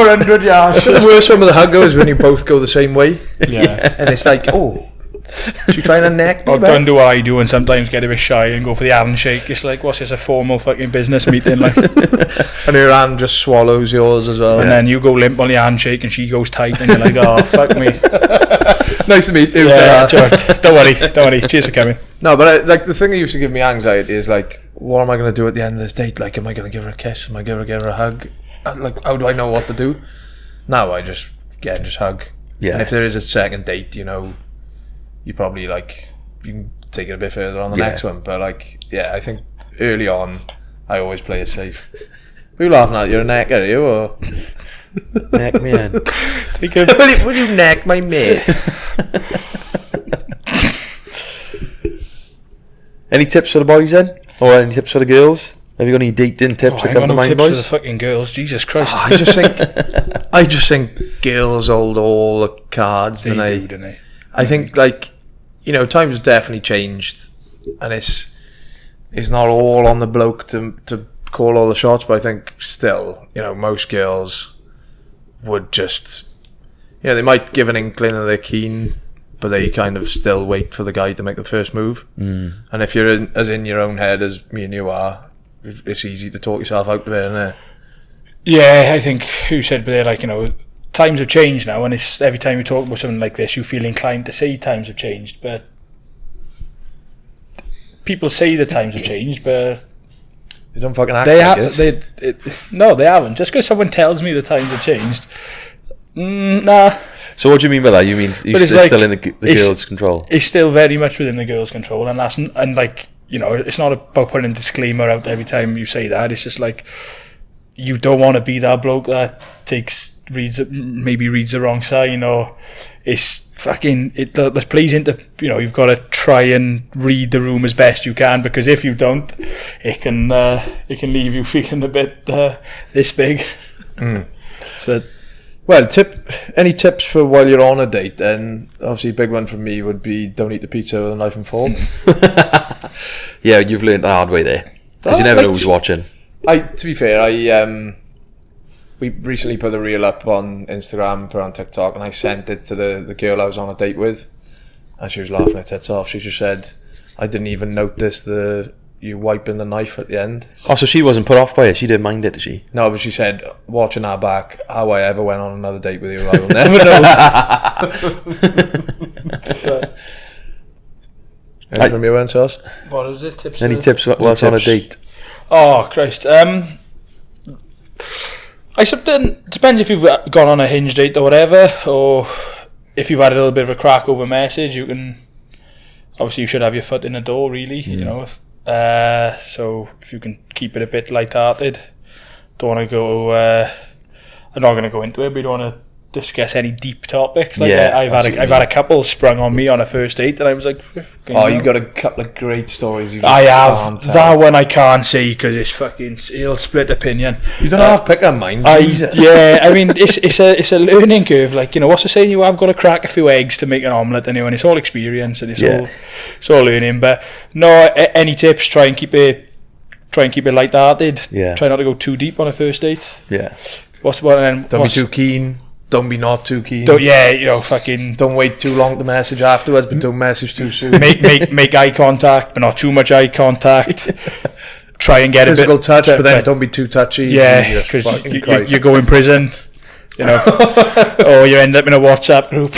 100 yards. The worst one with the hug is when you both go the same way. Yeah, and it's like, she trying to neck me, or don't do what I do and sometimes get a bit shy and go for the handshake. It's like, what's this, a formal fucking business meeting? Like, and her hand just swallows yours as well. And then you go limp on the handshake and she goes tight, and you're like, oh, fuck me. Nice to meet you. Don't worry. Cheers for coming. No, but like the thing that used to give me anxiety is like, what am I going to do at the end of this date? Like, am I going to give her a kiss? Am I going to give her a hug? Like, how do I know what to do? Now I just hug. Yeah. And if there is a second date, you probably you can take it a bit further on the next one. But I think early on, I always play it safe. Were you laughing at? You're a neck, are you? Or neck man? Will you neck my mate? Any tips for the boys then, or any tips for the girls? Have you got any dating tips that come to mind, boys? Tips for the fucking girls, Jesus Christ! I just think girls hold all the cards. They do, don't they? I think times have definitely changed, and it's not all on the bloke to call all the shots, but I think still, most girls would just, they might give an inkling that they're keen, but they kind of still wait for the guy to make the first move. And if you're as in your own head as me and you are, it's easy to talk yourself out of it, isn't it? Yeah, I think who said there, times have changed now, and it's every time you talk about something like this, you feel inclined to say times have changed, but people say the times have changed, but they don't fucking act no, they haven't. Just because someone tells me the times have changed, nah. So what do you mean by that? You mean it's still in the girls' control? It's still very much within the girls' control, and it's not about putting a disclaimer out every time you say that. It's just like, you don't want to be that bloke that takes reads the wrong sign, or it's fucking that plays into, you know, you've got to try and read the room as best you can, because if you don't, it can leave you feeling a bit this big. So, well, any tips for while you're on a date? Then obviously a big one from me would be don't eat the pizza with a knife and fork. Yeah, you've learned the hard way there, because you never know who's watching. To be fair, we recently put a reel up on Instagram, put on TikTok, and I sent it to the girl I was on a date with, and she was laughing her tits off. She just said, "I didn't even notice you wiping the knife at the end." Oh, so she wasn't put off by it. She didn't mind it, did she? No, but she said, watching that back, how I ever went on another date with you, I will never know. Anything from you, Saus? what is it? Tips? Any tips whilst on a date? Oh Christ! I suppose it depends if you've gone on a hinge date or whatever, or if you've had a little bit of a crack over message. You can, obviously, you should have your foot in the door, really. You know. So if you can keep it a bit light-hearted, don't want to go. I'm not going to go into it, but you don't want to discuss any deep topics. Like I've had a couple sprung on me on a first date, and I was like, you got a couple of great stories. I have that one I can't say because it's fucking, it'll split opinion. You don't have pick on mind. I mean it's a learning curve. Like, you know, what's the saying? You have got to crack a few eggs to make an omelette, and it's all experience and it's all learning. But no, any tips? Try and keep it light-hearted. Yeah. Try not to go too deep on a first date. Yeah. Don't be too keen. Don't be not too keen. Don't wait too long to message afterwards, but don't message too soon. Make eye contact, but not too much eye contact. Try and get physical a bit touch, but then don't be too touchy. Yeah, because you go in prison, you know, or you end up in a WhatsApp group.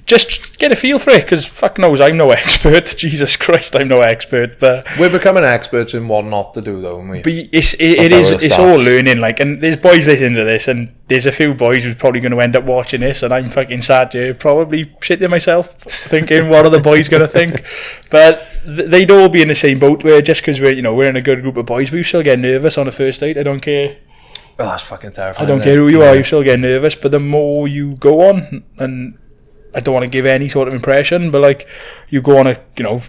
Just get a feel for it, because fuck knows, I'm no expert. Jesus Christ, I'm no expert. But we're becoming experts in what not to do, though, aren't we? But it's all learning. Like, and there's boys listening to this, and there's a few boys who's probably going to end up watching this, and I'm fucking sad here, probably shitting myself, thinking, what are the boys going to think? But they'd all be in the same boat, where just because we're in a good group of boys, we still get nervous on a first date. I don't care. Oh, that's fucking terrifying. I don't care who you are, you still get nervous. But the more you go on, and I don't want to give any sort of impression, but like, you go on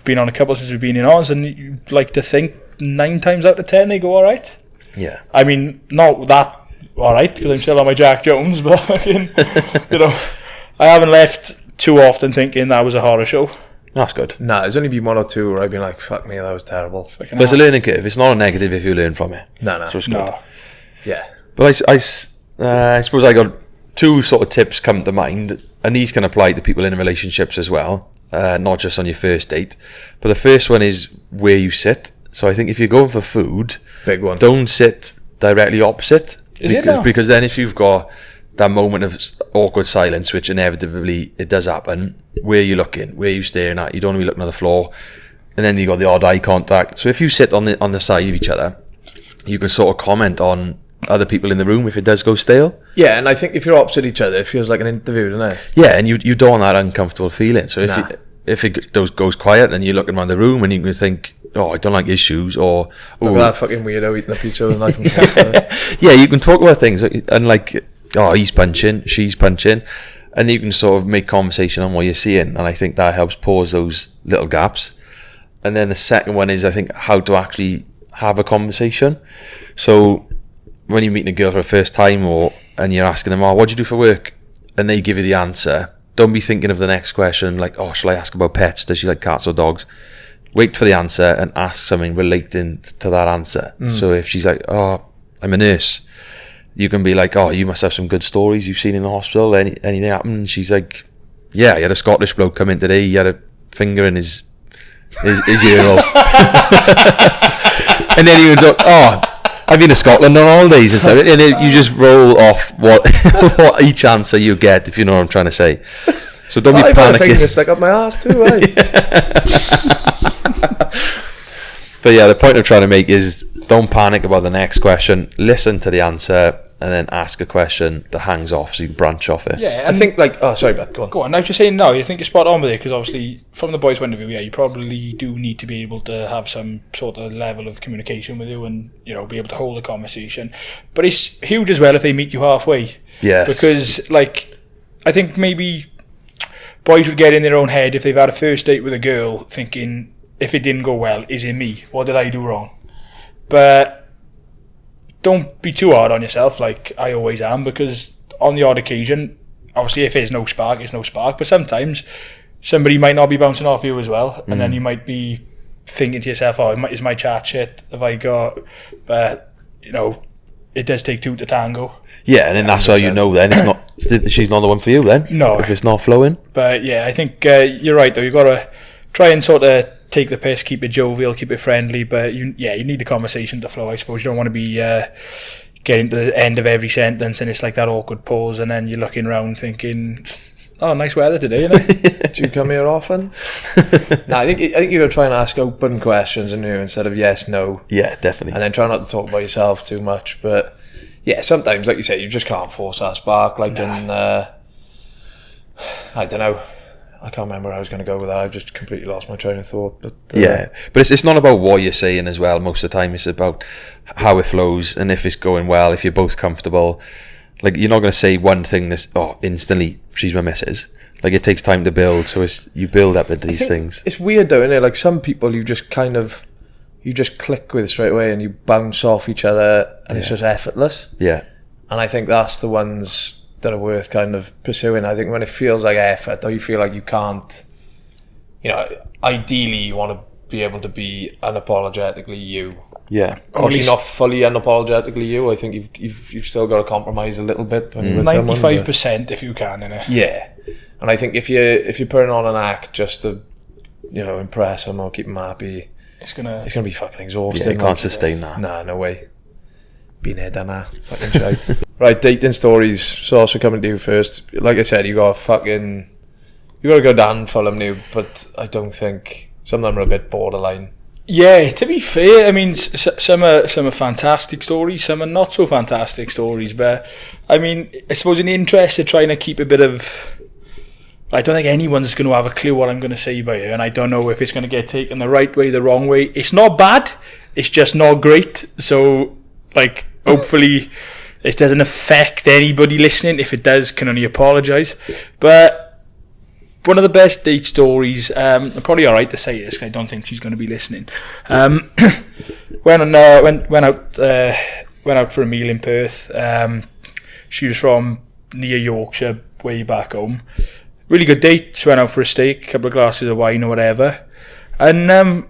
been on a couple since we've been in ours, and you like to think 9 times out of 10 they go alright. Yeah. I mean, not that alright, because I'm still on my Jack Jones, but I haven't left too often thinking that was a horror show. That's good. Nah, there's only been 1 or 2 where I've been like, fuck me, that was terrible. But it's a learning curve. It's not a negative if you learn from it. No. So it's good. Yeah. But I suppose I got 2 sort of tips come to mind, and these can apply to people in relationships as well, not just on your first date. But the first one is where you sit. So I think if you're going for food, big one, don't sit directly opposite. Because then if you've got that moment of awkward silence, which inevitably it does happen, where you're looking, where you're staring at, you don't want to be looking at the floor, and then you got the odd eye contact. So if you sit on the side of each other, you can sort of comment on other people in the room if it does go stale. Yeah, and I think if you're opposite each other, it feels like an interview, doesn't it? Yeah, and you don't want that uncomfortable feeling. So if it goes quiet and you're looking around the room and you can think, oh, I don't like his shoes, or look at that fucking weirdo eating a pizza with a knife and fork. Yeah, you can talk about things and like, oh, he's punching, she's punching, and you can sort of make conversation on what you're seeing, and I think that helps pause those little gaps. And then the second one is, I think, how to actually have a conversation. So when you're meeting a girl for the first time, and you're asking them, oh, what do you do for work? And they give you the answer. Don't be thinking of the next question, like, oh, shall I ask about pets? Does she like cats or dogs? Wait for the answer and ask something relating to that answer. So if she's like, oh, I'm a nurse, you can be like, oh, you must have some good stories you've seen in the hospital. Anything happened? And she's like, yeah, I had a Scottish bloke come in today. He had a finger in his earhole. And then you go, oh, I've been to Scotland on holidays and stuff, and then you just roll off what each answer you get, if you know what I'm trying to say. So don't be panicking. I've had a finger stuck up my ass too, right? But yeah, the point I'm trying to make is, don't panic about the next question. Listen to the answer, and then ask a question that hangs off so you can branch off it. Yeah, I think like, oh sorry, Beth, go on. Go on. I was just saying, no, I think you're spot on with it, because obviously, from the boys' point of view, yeah, you probably do need to be able to have some sort of level of communication with you, and be able to hold a conversation. But it's huge as well if they meet you halfway. Yes. Because like, I think maybe boys would get in their own head if they've had a first date with a girl, thinking, if it didn't go well, is it me? What did I do wrong? But don't be too hard on yourself, like I always am, because on the odd occasion, obviously if there's no spark, it's no spark, but sometimes somebody might not be bouncing off you as well, and then you might be thinking to yourself, oh, is my chat shit? Have I got... But, it does take two to tango. Yeah, and then that's how you know then it's not, she's not the one for you then. No. If it's not flowing. But yeah, I think you're right though, you've got to try and sort of take the piss, keep it jovial, keep it friendly, but you need the conversation to flow, I suppose. You don't want to be getting to the end of every sentence and it's like that awkward pause, and then you're looking around thinking, oh, nice weather today, innit? Do you come here often? No, I think you got to try and ask open questions in here instead of yes, no. Yeah, definitely. And then try not to talk about yourself too much. But yeah, sometimes, like you said, you just can't force that spark. Like in, I don't know. I can't remember where I was going to go with that. I've just completely lost my train of thought. But yeah, but it's not about what you're saying as well. Most of the time, it's about how it flows and if it's going well. If you're both comfortable, like you're not going to say one thing that's instantly she's my missus. Like it takes time to build. So you build up into these things. It's weird though, isn't it? Like some people you just click with straight away and you bounce off each other and it's just effortless. Yeah, and I think that's the ones that are worth kind of pursuing. I think when it feels like effort, or you feel like you can't, ideally you want to be able to be unapologetically you. Yeah, obviously not fully unapologetically you. I think you've still got to compromise a little bit when you're with someone. 95% if you can, innit? Yeah, and I think if you're putting on an act just to impress them or keep them happy, it's gonna be fucking exhausting. Yeah, you can't sustain that. Nah, no way. Been here, done that. Fucking shite. Right, dating stories. Sauce, we're coming to you first. Like I said, you got to go down for them new, but I don't think some of them are a bit borderline. Yeah, to be fair, I mean, some are fantastic stories, some are not so fantastic stories, but I mean, I suppose in the interest of trying to keep a bit of... I don't think anyone's going to have a clue what I'm going to say about it, and I don't know if it's going to get taken the right way, the wrong way. It's not bad, it's just not great, so, like, hopefully it doesn't affect anybody listening. If it does, can only apologise. But one of the best date stories, I'm probably alright to say this because I don't think she's going to be listening. Went out for a meal in Perth. She was from near Yorkshire, way back home. Really good date. She went out for a steak, a couple of glasses of wine or whatever, and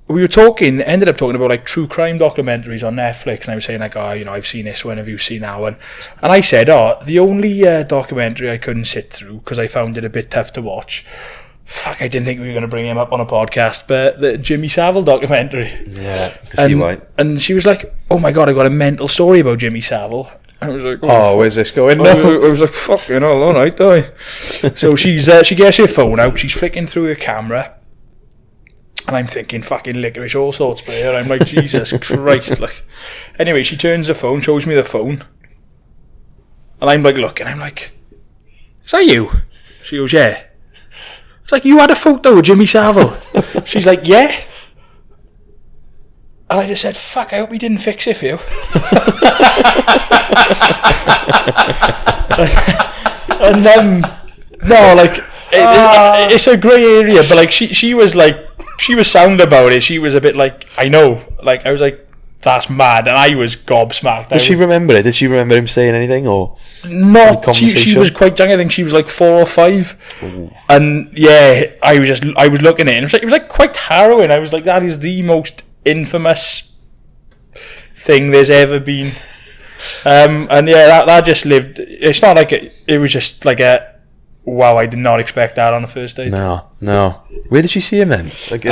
we ended up talking about like true crime documentaries on Netflix, and I was saying like, I've seen this one, have you seen that one? And I said, the only documentary I couldn't sit through because I found it a bit tough to watch. Fuck, I didn't think we were going to bring him up on a podcast, but the Jimmy Savile documentary. Yeah, I can see why. And she was like, oh my god, I got a mental story about Jimmy Savile. I was like, where's this going? I was like, fucking hell, alright, So she gets her phone out, she's flicking through the camera, and I'm thinking fucking licorice all sorts for her. I'm like, Jesus Christ. Like, anyway, she turns the phone, shows me the phone, and I'm like looking, I'm like, is that you? She goes, yeah. It's like, you had a photo of Jimmy Savile? She's like, yeah. And I just said, fuck, I hope he didn't fix it for you. And no, like, it's a grey area, but like, she was like, she was sound about it. She was a bit like, I know. Like, I was like, that's mad. And I was gobsmacked. Did she remember it? Did she remember him saying anything? Or not? She was quite young. I think she was like 4 or 5. Ooh. And yeah, I was looking at it, and it was like quite harrowing. I was like, that is the most infamous thing there's ever been. And yeah, that just lived. It's not like it was just like a, wow, I did not expect that on the first date. No. Where did she see him then? Like,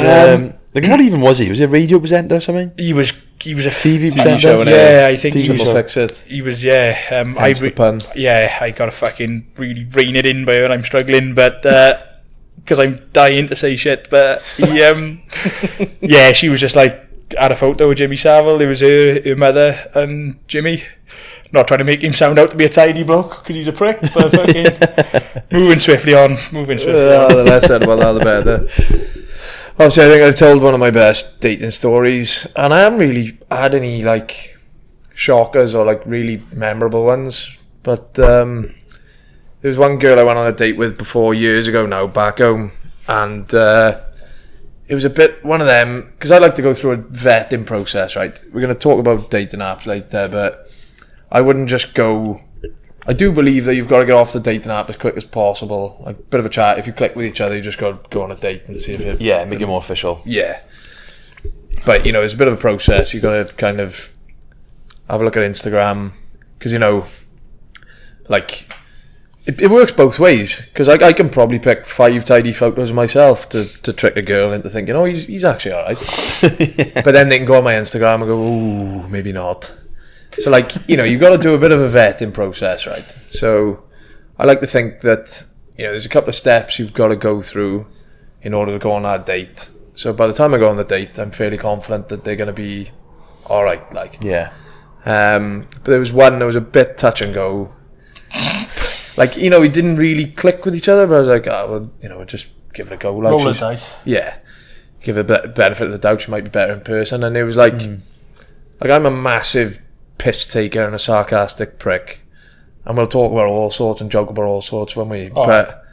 what even was he? Was he a radio presenter or something? He was a TV presenter. Show, yeah, I think he was. Fix it. He was, yeah. The pun. Yeah, I gotta fucking really rein it in, but I'm struggling, but because I'm dying to say shit. But he, yeah, she was just like, had a photo with Jimmy Savile. There was her mother and Jimmy. Not trying to make him sound out to be a tidy bloke, because he's a prick, but fucking moving swiftly on. The less said about that, the better. Obviously, I think I've told one of my best dating stories, and I haven't really had any, like, shockers or, like, really memorable ones, but there was one girl I went on a date with before, years ago now, back home, and it was a bit one of them, because I like to go through a vetting process, right? We're going to talk about dating apps later, but I wouldn't just go... I do believe that you've got to get off the dating app as quick as possible. Like, a bit of a chat. If you click with each other, you just got to go on a date and see if it... Yeah, make it more official. Yeah. But, you know, it's a bit of a process. You've got to kind of have a look at Instagram. Because, you know, like... It works both ways, because I can probably pick 5 tidy photos of myself to trick a girl into thinking, oh, he's actually alright. Yeah. But then they can go on my Instagram and go, ooh, maybe not. So, like, you know, you've got to do a bit of a vetting process, right? So I like to think that, you know, there's a couple of steps you've got to go through in order to go on that date. So by the time I go on the date, I'm fairly confident that they're going to be alright, like. Yeah. But there was one that was a bit touch and go. Like, you know, we didn't really click with each other, but I was like, oh, well, you know, we'll just give it a go. Like, Roll the dice. Yeah. Give it a benefit of the doubt. She might be better in person. And it was like, like, I'm a massive piss taker and a sarcastic prick. And we'll talk about all sorts and joke about all sorts when we... Oh. But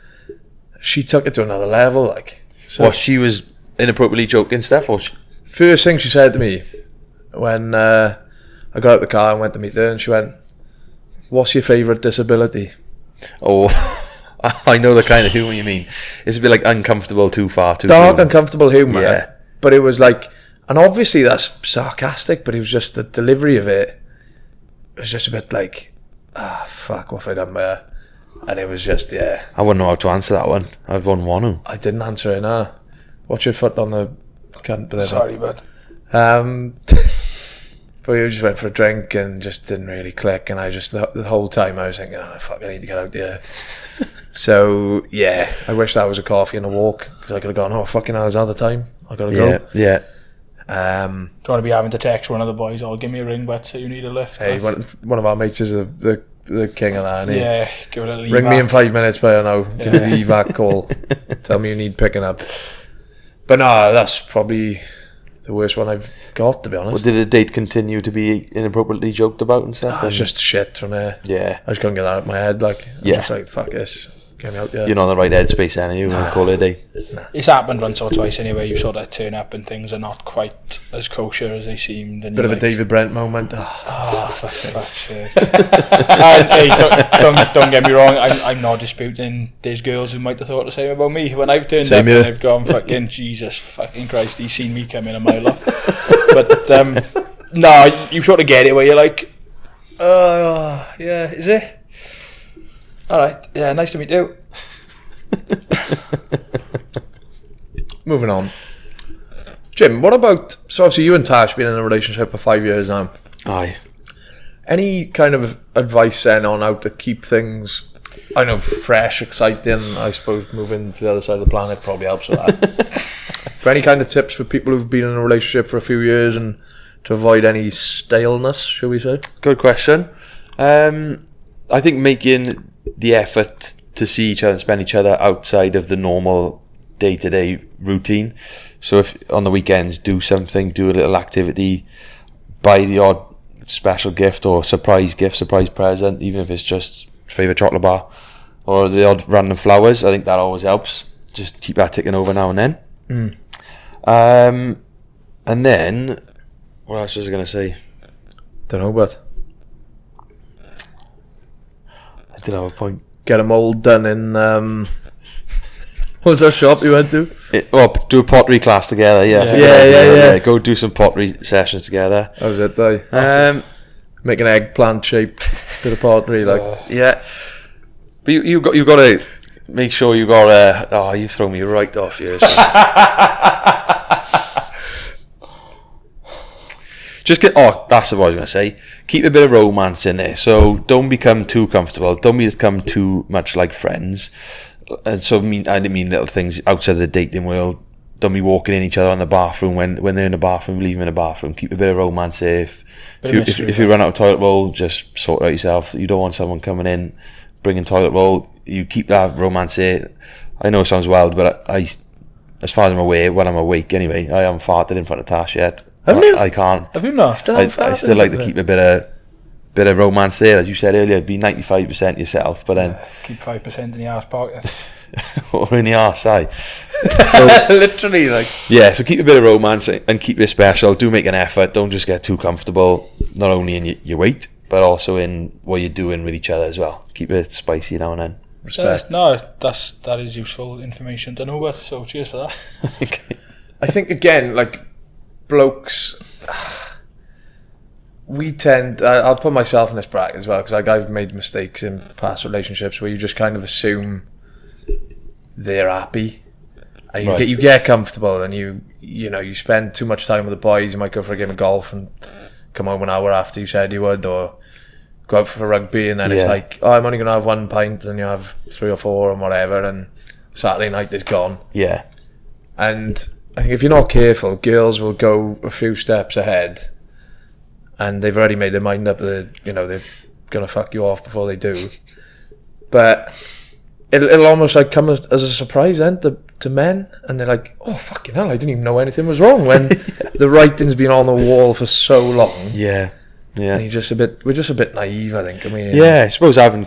she took it to another level, like. So What, she was inappropriately joking stuff? Or first thing she said to me when I got out the car and went to meet her, and she went, what's your favourite disability? Oh, I know the kind of humour you mean. It's a bit like uncomfortable too far, too Dark, soon. uncomfortable humour. Yeah. But it was like, and obviously that's sarcastic, but it was just the delivery of it. It was just a bit like, fuck, what have I done there? And it was just, yeah. I wouldn't know how to answer that one. I wouldn't want to. I didn't answer it, no. Watch your foot on the cunt. Sorry, bud. But we just went for a drink and just didn't really click, and I just, the whole time I was thinking, oh fuck, I need to get out there. So yeah, I wish that was a coffee and a walk, because I could have gone, oh fucking hell, is that the time? I gotta go. Yeah. Don't want to be having to text one of the boys, oh, give me a ring, but so you need a lift. Hey, one of our mates is the king of that, isn't he? Yeah, give it a leave. Ring me in 5 minutes, but I know. Give me the evac call. Tell me you need picking up. But no, that's probably the worst one I've got, to be honest. Well, did the date continue to be inappropriately joked about and stuff? It's just shit from there. Yeah. I just couldn't get that out of my head. Like, I was just like, fuck this. Get me out there. You're not in the right headspace, are you? We'll call it a day. It's happened once or twice anyway. You sort of turn up and things are not quite as kosher as they seemed. And Bit of a David Brent moment. Oh, for fuck's sake. And, hey, don't get me wrong, I'm not disputing there's girls who might have thought the same about me when I've turned up and I've gone, fucking Jesus fucking Christ, he's seen me coming a mile off. But no, you sort of get it where you're like, yeah, is it? Alright, yeah, nice to meet you. Moving on. Jim, what about, so obviously you and Tash been in a relationship for 5 years now. Aye. Any kind of advice then on how to keep things, I know, fresh, exciting? I suppose moving to the other side of the planet probably helps with that. But any kind of tips for people who've been in a relationship for a few years and to avoid any staleness, shall we say? Good question. I think making the effort to see each other and spend each other outside of the normal day-to-day routine. So if on the weekends, do something, do a little activity, buy the odd special gift or surprise present, even if it's just favourite chocolate bar or the odd random flowers. I think that always helps. Just keep that ticking over now and then. And then, what else was I going to say? Don't know, but I did have a point. get them all done in, what was that shop you went to? Do a pottery class together, yeah. Yeah. Go do some pottery sessions together. That was it, though. Make an eggplant shaped bit of pottery, like. Yeah. But you got to make sure you got you throw me right off here. That's what I was going to say. Keep a bit of romance in there. So don't become too comfortable. Don't become too much like friends. And so I didn't mean little things outside of the dating world. don't be walking in each other in the bathroom when they're in the bathroom. Leave them in the bathroom. Keep a bit of romance safe. If you run out of toilet roll, just sort it out yourself. You don't want someone coming in bringing toilet roll. You keep that romance safe. I know it sounds wild, but I as far as I'm aware, when I'm awake anyway, I haven't farted in front of Tash yet. Have you? I can't. Have you not? I still like to keep a bit of romance there, as you said earlier. Be 95% yourself, but then keep 5% in the arse pocket. or in the arse, aye. So literally, like, yeah. So keep a bit of romance and keep it special. Do make an effort. Don't just get too comfortable. Not only in your weight, but also in what you're doing with each other as well. Keep it spicy now and then. respect. That is useful information to know about. So cheers for that. Okay. I think again, like blokes, we tend. I'll put myself in this bracket as well because like I've made mistakes in past relationships where you just kind of assume they're happy, and you get comfortable, and you spend too much time with the boys. You might go for a game of golf and come home an hour after you said you would, or go out for rugby, and then it's like, oh, I'm only gonna have 1 pint, and you have 3 or 4 and whatever, and Saturday night is gone. Yeah. And I think if you're not careful, girls will go a few steps ahead, and they've already made their mind up that they're gonna fuck you off before they do. But it'll almost like come as a surprise then to men, and they're like, oh fucking hell, I didn't even know anything was wrong when the writing's been on the wall for so long. Yeah. Yeah. And we're just a bit naive, I think. I mean, yeah, I suppose having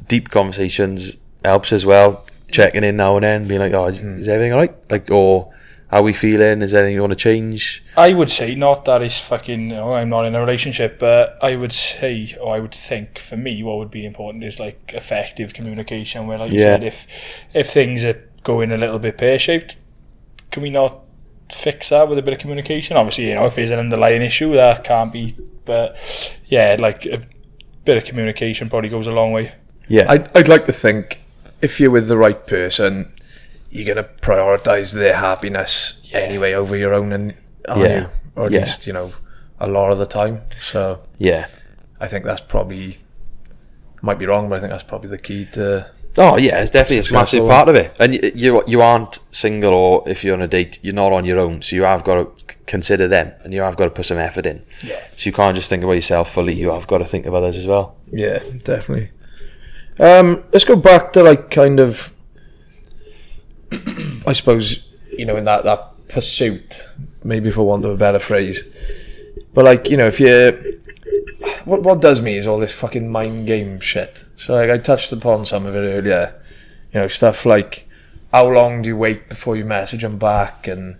deep conversations helps as well. Checking in now and then, being like, oh, is everything alright? Like, or how we feeling? Is there anything you want to change? I would say, not that it's fucking, I'm not in a relationship, but I would say, or I would think, for me, what would be important is like effective communication, where like you said, if things are going a little bit pear-shaped, can we not fix that with a bit of communication? Obviously, if there's an underlying issue, that can't be, but yeah, like a bit of communication probably goes a long way. Yeah. I'd like to think if you're with the right person, you're going to prioritise their happiness anyway over your own, and you? Or at least, a lot of the time. So yeah, I think that's probably, might be wrong, but I think that's probably the key to... Oh yeah, it's definitely a massive part of it. And you aren't single, or if you're on a date, you're not on your own. So you have got to consider them, and you have got to put some effort in. Yeah. So you can't just think about yourself fully. You have got to think of others as well. Yeah, definitely. Let's go back to like kind of, I suppose, in that pursuit, maybe for want of a better phrase. But like, if you... What does me is all this fucking mind game shit. So like, I touched upon some of it earlier. Stuff like, how long do you wait before you message them back, and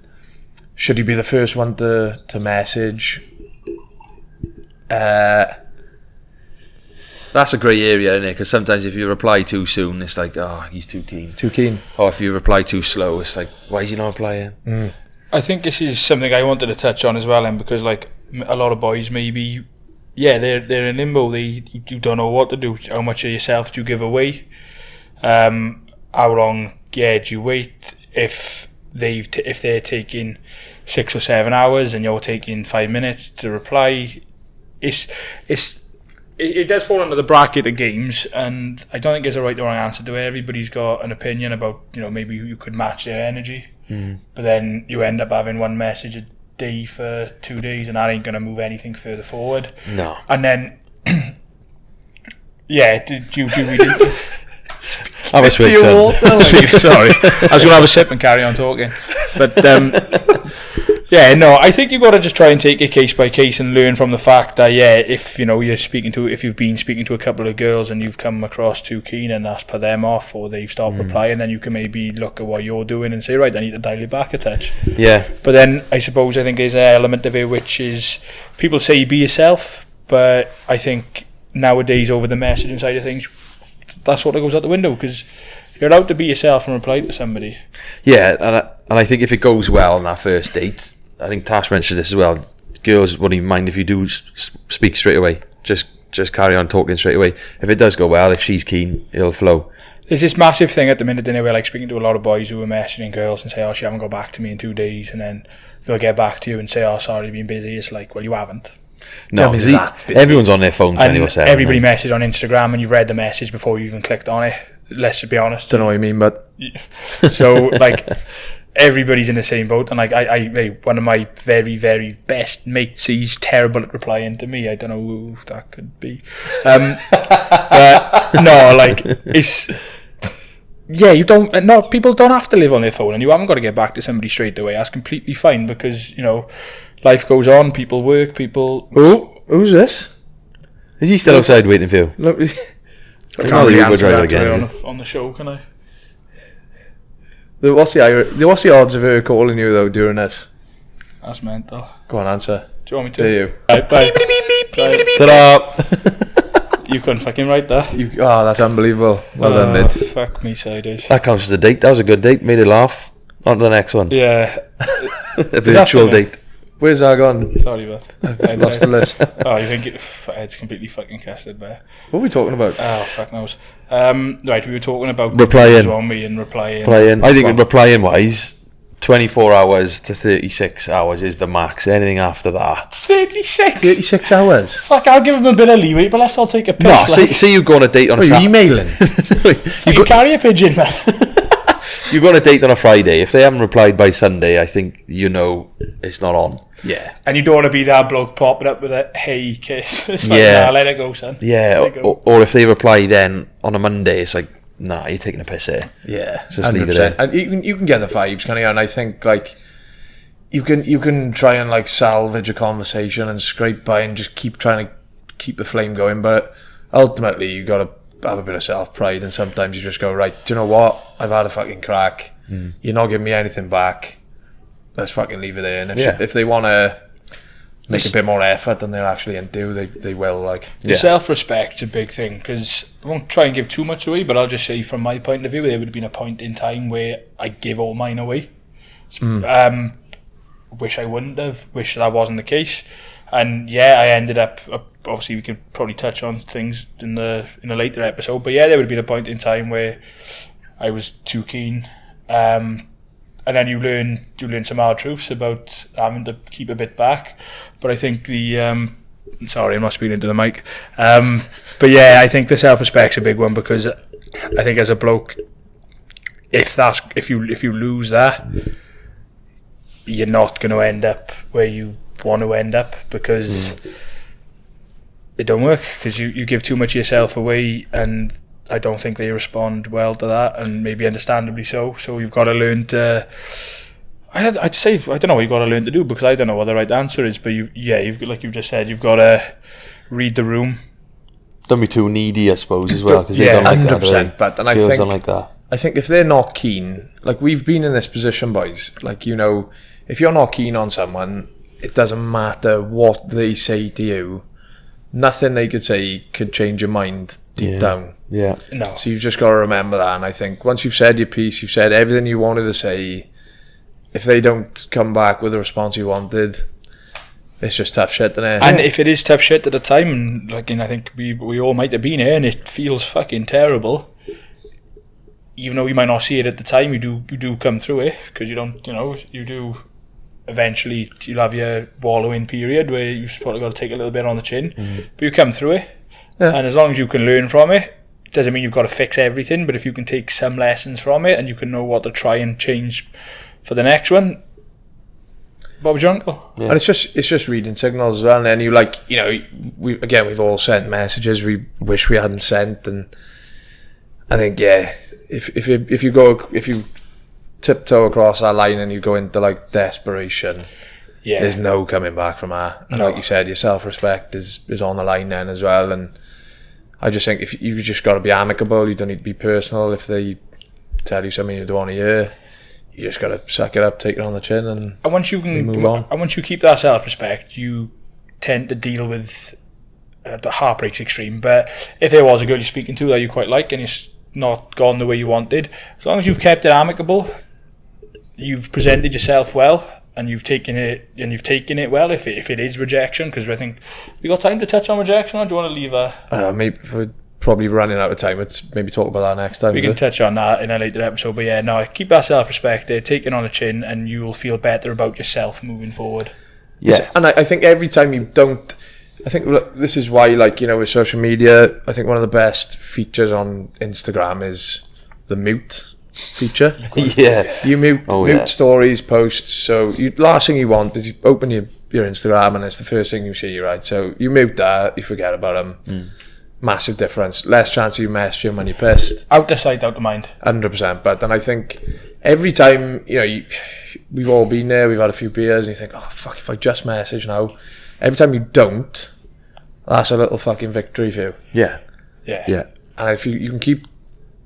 should you be the first one to message? That's a grey area, isn't it? Because sometimes if you reply too soon, it's like, oh, he's too keen. Too keen. Or if you reply too slow, it's like, why is he not replying? I think this is something I wanted to touch on as well, and because like a lot of boys maybe, they're in limbo. You don't know what to do. How much of yourself do you give away? How long do you wait? If they're taking 6 or 7 hours and you're taking 5 minutes to reply, it does fall under the bracket of games, and I don't think there's a right or wrong answer to it. Everybody's got an opinion about, maybe you could match their energy, but then you end up having one message a day for 2 days, and that ain't going to move anything further forward. No. And then, did you Have a swig, son. Sorry, I was going to have a sip and carry on talking, but I think you've got to just try and take it case by case and learn from the fact that if if you've been speaking to a couple of girls and you've come across too keen and that's put them off, or they've stopped replying, then you can maybe look at what you're doing and say, right, I need to dial it back a touch. Yeah. But then I think there's an element of it which is, people say be yourself, but I think nowadays over the messaging side of things, that's what goes out the window, because you're allowed to be yourself and reply to somebody. Yeah, and I think if it goes well on that first date, I think Tash mentioned this as well, girls won't even mind if you do speak straight away. Just carry on talking straight away. If it does go well, if she's keen, it'll flow. There's this massive thing at the minute, where like speaking to a lot of boys who are messaging girls and say, oh, she haven't got back to me in 2 days, and then they'll get back to you and say, oh, sorry, been busy. It's like, well, you haven't. No, everyone's on their phone 24/7. Everybody messages on Instagram, and you've read the message before you even clicked on it. Let's be honest. Don't know what you mean, but so like, everybody's in the same boat, and like I one of my very, very best mates, he's terrible at replying to me. I don't know who that could be. But no, like it's you don't. No, people don't have to live on their phone, and you haven't got to get back to somebody straight away. That's completely fine because life goes on. People work. Who's this? Is he still outside waiting for you? Look, I It's can't not really the Uber answer driver that again, on the show, can I? what's the odds of her calling you though during this? That's mental. Go on, answer. Do you want me to? Do you? Right, bye. Ta-da! You couldn't fucking write that. That's unbelievable. Well done, Nid. Fuck me sideways. That counts as a date. That was a good date. Made it laugh. On to the next one. Yeah. A virtual funny? date. Where's that gone? Sorry, but I've lost the list. Oh, you think it's completely fucking casted there? What are we talking about? Oh, fuck knows. Right, we were talking about Replying. on me and replying. Replying. I think replying wise, 24 hours to 36 hours is the max. Anything after that. 36. 36 hours. Fuck, I'll give him a bit of leeway, but let's all take a piss. No, say you go on a date on a Are you Saturday. emailing? you carry a pigeon, man. You go on a date on a Friday. If they haven't replied by Sunday, I think it's not on. Yeah, and you don't want to be that bloke popping up with a hey kiss. It's like, Yeah. nah, let it go, son. Yeah, Let it go. or if they reply then on a Monday, it's like, nah, you're taking a piss here. Yeah, Just leave it there. And you can get the vibes, can you? And I think like you can try and like salvage a conversation and scrape by and just keep trying to keep the flame going, but ultimately you got to have a bit of self pride, and sometimes you just go, right, do you know what? I've had a fucking crack. You're not giving me anything back. Let's fucking leave it there. And if they want to make a bit more effort than they're actually into, they will. Like, The self-respect's a big thing, because I won't try and give too much away, but I'll just say from my point of view, there would have been a point in time where I give all mine away. Wish I wouldn't have. Wish that wasn't the case. And I ended up. Obviously, we could probably touch on things in a later episode, but there would have been a point in time where I was too keen. And then you learn some hard truths about having to keep a bit back. But I think sorry, I'm not speaking into the mic. But I think the self-respect's a big one, because I think as a bloke, if you lose that, you're not going to end up where you want to end up, because it don't work, because you give too much of yourself away, and I don't think they respond well to that, and maybe understandably so. So you've got to learn to. I'd say I don't know what you've got to learn to do, because I don't know what the right answer is. But you've like you've just said, you've got to read the room. Don't be too needy, I suppose, as well, because they don't like 100%. that. But I Girls think don't like that. I think if they're not keen, like we've been in this position, boys. Like, if you're not keen on someone, it doesn't matter what they say to you. Nothing they could say could change your mind deep down. Yeah. No. So you've just got to remember that. And I think once you've said your piece, you've said everything you wanted to say. If they don't come back with the response you wanted, it's just tough shit, isn't it? And if it is tough shit at the time, and I think we all might have been here, and it feels fucking terrible. Even though you might not see it at the time, you do come through it, because you don't, you do. Eventually, you'll have your wallowing period where you've probably got to take a little bit on the chin, but you come through it, and as long as you can learn from it, doesn't mean you've got to fix everything. But if you can take some lessons from it, and you can know what to try and change for the next one, Bob Jungle. And it's just reading signals as well. And then we've all sent messages we wish we hadn't sent, and I think if you tiptoe across that line and you go into like desperation, there's no coming back from that. And like you said, your self-respect is on the line then as well. And I just think if you just got to be amicable, you don't need to be personal. If they tell you something you don't want to hear, you just got to suck it up, take it on the chin, and once you can move on. And once you keep that self-respect, you tend to deal with the heartbreak's extreme. But if there was a girl you're speaking to that you quite like, and it's not gone the way you wanted, as long as you've kept it amicable, you've presented yourself well, and you've taken it well. If it is rejection, because I think we got time to touch on rejection, or do you want to leave maybe we're probably running out of time. Let's maybe talk about that next time. We can touch on that in a later episode. But keep that self-respect there, take it on the chin, and you will feel better about yourself moving forward. And I think every time you don't, I think this is why, with social media, I think one of the best features on Instagram is the mute feature. Yeah. You mute Oh, mute yeah. stories, posts. So last thing you want is you open your Instagram and it's the first thing you see, right? So you mute that, you forget about them. Massive difference. Less chance of you message him when you're pissed. Out of sight, out of mind. 100%. But then I think every time, we've all been there, we've had a few beers, and you think, oh fuck, if I just message now. Every time you don't, that's a little fucking victory for you. Yeah. Yeah. Yeah. And if you can keep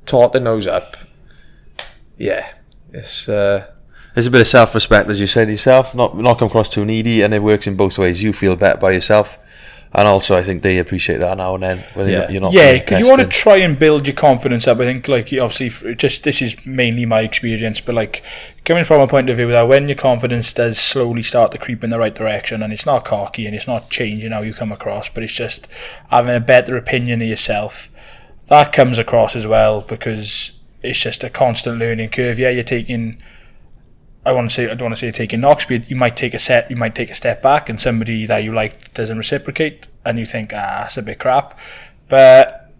totting those up, yeah, it's There's a bit of self-respect, as you said yourself, not come across too needy, and it works in both ways. You feel better by yourself, and also I think they appreciate that now and then. When you're not Yeah, being because you want to pestered. try and build your confidence up. I think, like, obviously, just this is mainly my experience, but like coming from a point of view that when your confidence does slowly start to creep in the right direction, and it's not cocky and it's not changing how you come across, but it's just having a better opinion of yourself, that comes across as well, because it's just a constant learning curve. Yeah, you're taking. I don't want to say you're taking knocks, but you might take a step back, and somebody that you like doesn't reciprocate, and you think, that's a bit crap. But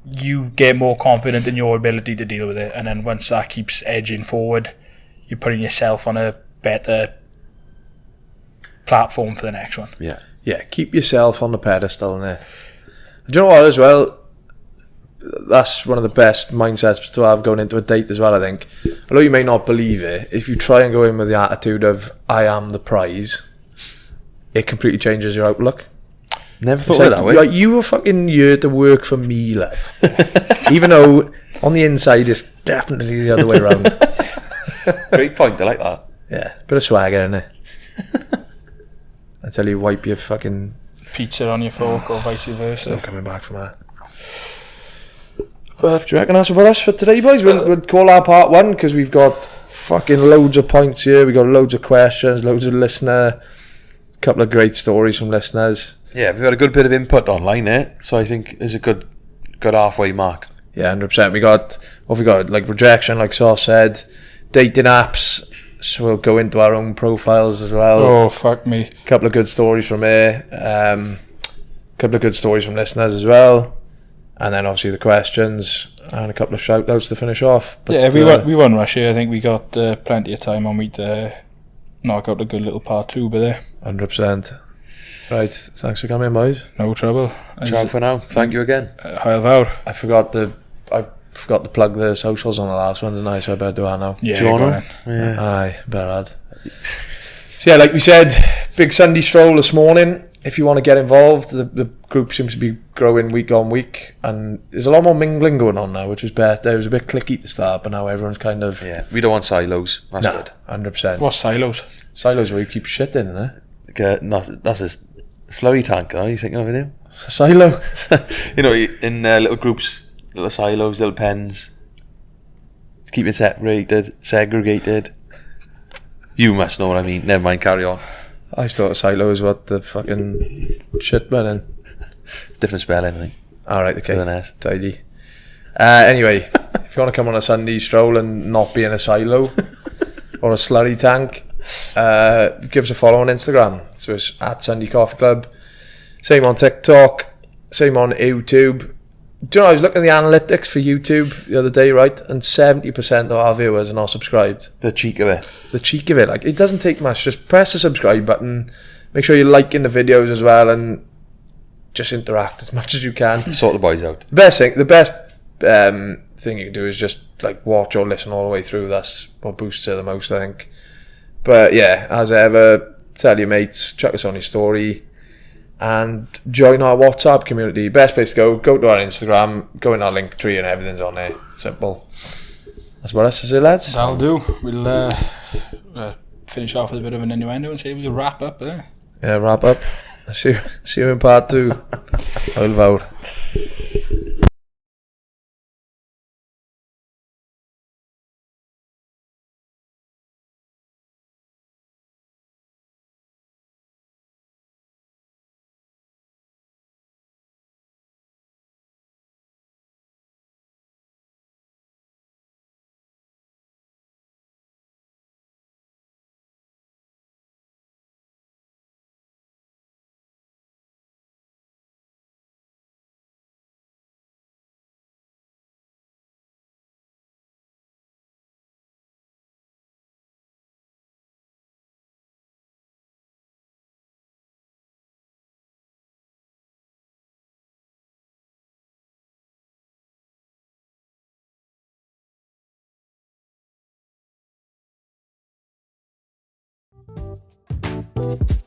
you get more confident in your ability to deal with it, and then once that keeps edging forward, you're putting yourself on a better platform for the next one. Yeah. keep yourself on the pedestal. Do you know what as well? That's one of the best mindsets to have going into a date as well, I think. Although you may not believe it, if you try and go in with the attitude of I am the prize, it completely changes your outlook. Never It's thought like, of it that way. like, you were fucking here to work for me, love. Even though on the inside it's definitely the other way around. Great point. I like that. Yeah, it's a bit of swagger in it. Until you wipe your fucking Pizza on your fork or vice versa. no coming back from that. But do you reckon that's about us for today, boys? We'll call our part one, because we've got fucking loads of points here. We've got loads of questions, loads of listener, a couple of great stories from listeners. Yeah, we've had a good bit of input online there, so I think there's a good halfway mark. Yeah, 100%. We got like rejection, like Saus said, dating apps. So we'll go into our own profiles as well. Oh, fuck me. A couple of good stories from here. Couple of good stories from listeners as well. And then obviously the questions and a couple of shout outs to finish off. But, Yeah, we won Russia. I think we got plenty of time on. We'd knock out a good little part two, but there. 100%. Right, thanks for coming, boys. No trouble. Ciao for now. Thank you again. Heil Vaur. I forgot to plug the socials on the last one, didn't I? So I better do that now. Yeah, Do you go want on. to? Yeah. Aye, better add. So yeah, like we said, big Sunday stroll this morning. If you want to get involved, the group seems to be growing week on week, and there's a lot more mingling going on now, which is better. It was a bit clicky to start, but now everyone's kind of We don't want silos. That's good. 100%. What's silos? Silos where you keep shit in, isn't it? Like, that's a slurry tank. Are you thinking of it? Now? It's a silo. You know, in little groups, little silos, little pens. Keep it separated, segregated. You must know what I mean. Never mind. Carry on. I thought a silo is what the fucking shit went in. Different spelling, I think. Alright, okay. With an S. Tidy. Anyway, if you want to come on a Sunday stroll and not be in a silo or a slurry tank, give us a follow on Instagram. So it's at Sunday Coffee Club. Same on TikTok. Same on YouTube. Do you know, I was looking at the analytics for YouTube the other day, right? And 70% of our viewers are not subscribed. The cheek of it. The cheek of it. Like, it doesn't take much. Just press the subscribe button. Make sure you're liking the videos as well, and just interact as much as you can. Sort the boys out. The best thing you can do is just like watch or listen all the way through. That's what boosts it the most, I think. But yeah, as ever, tell your mates, chuck us on your story, and join our WhatsApp community. Best place to go to our Instagram, go in our link tree, and everything's on there. Simple. That's what us to say, lads. That'll do. We'll finish off with a bit of an innuendo and say we'll wrap up there. Yeah, wrap up. See you in part 2. Heil Vaur. Bye.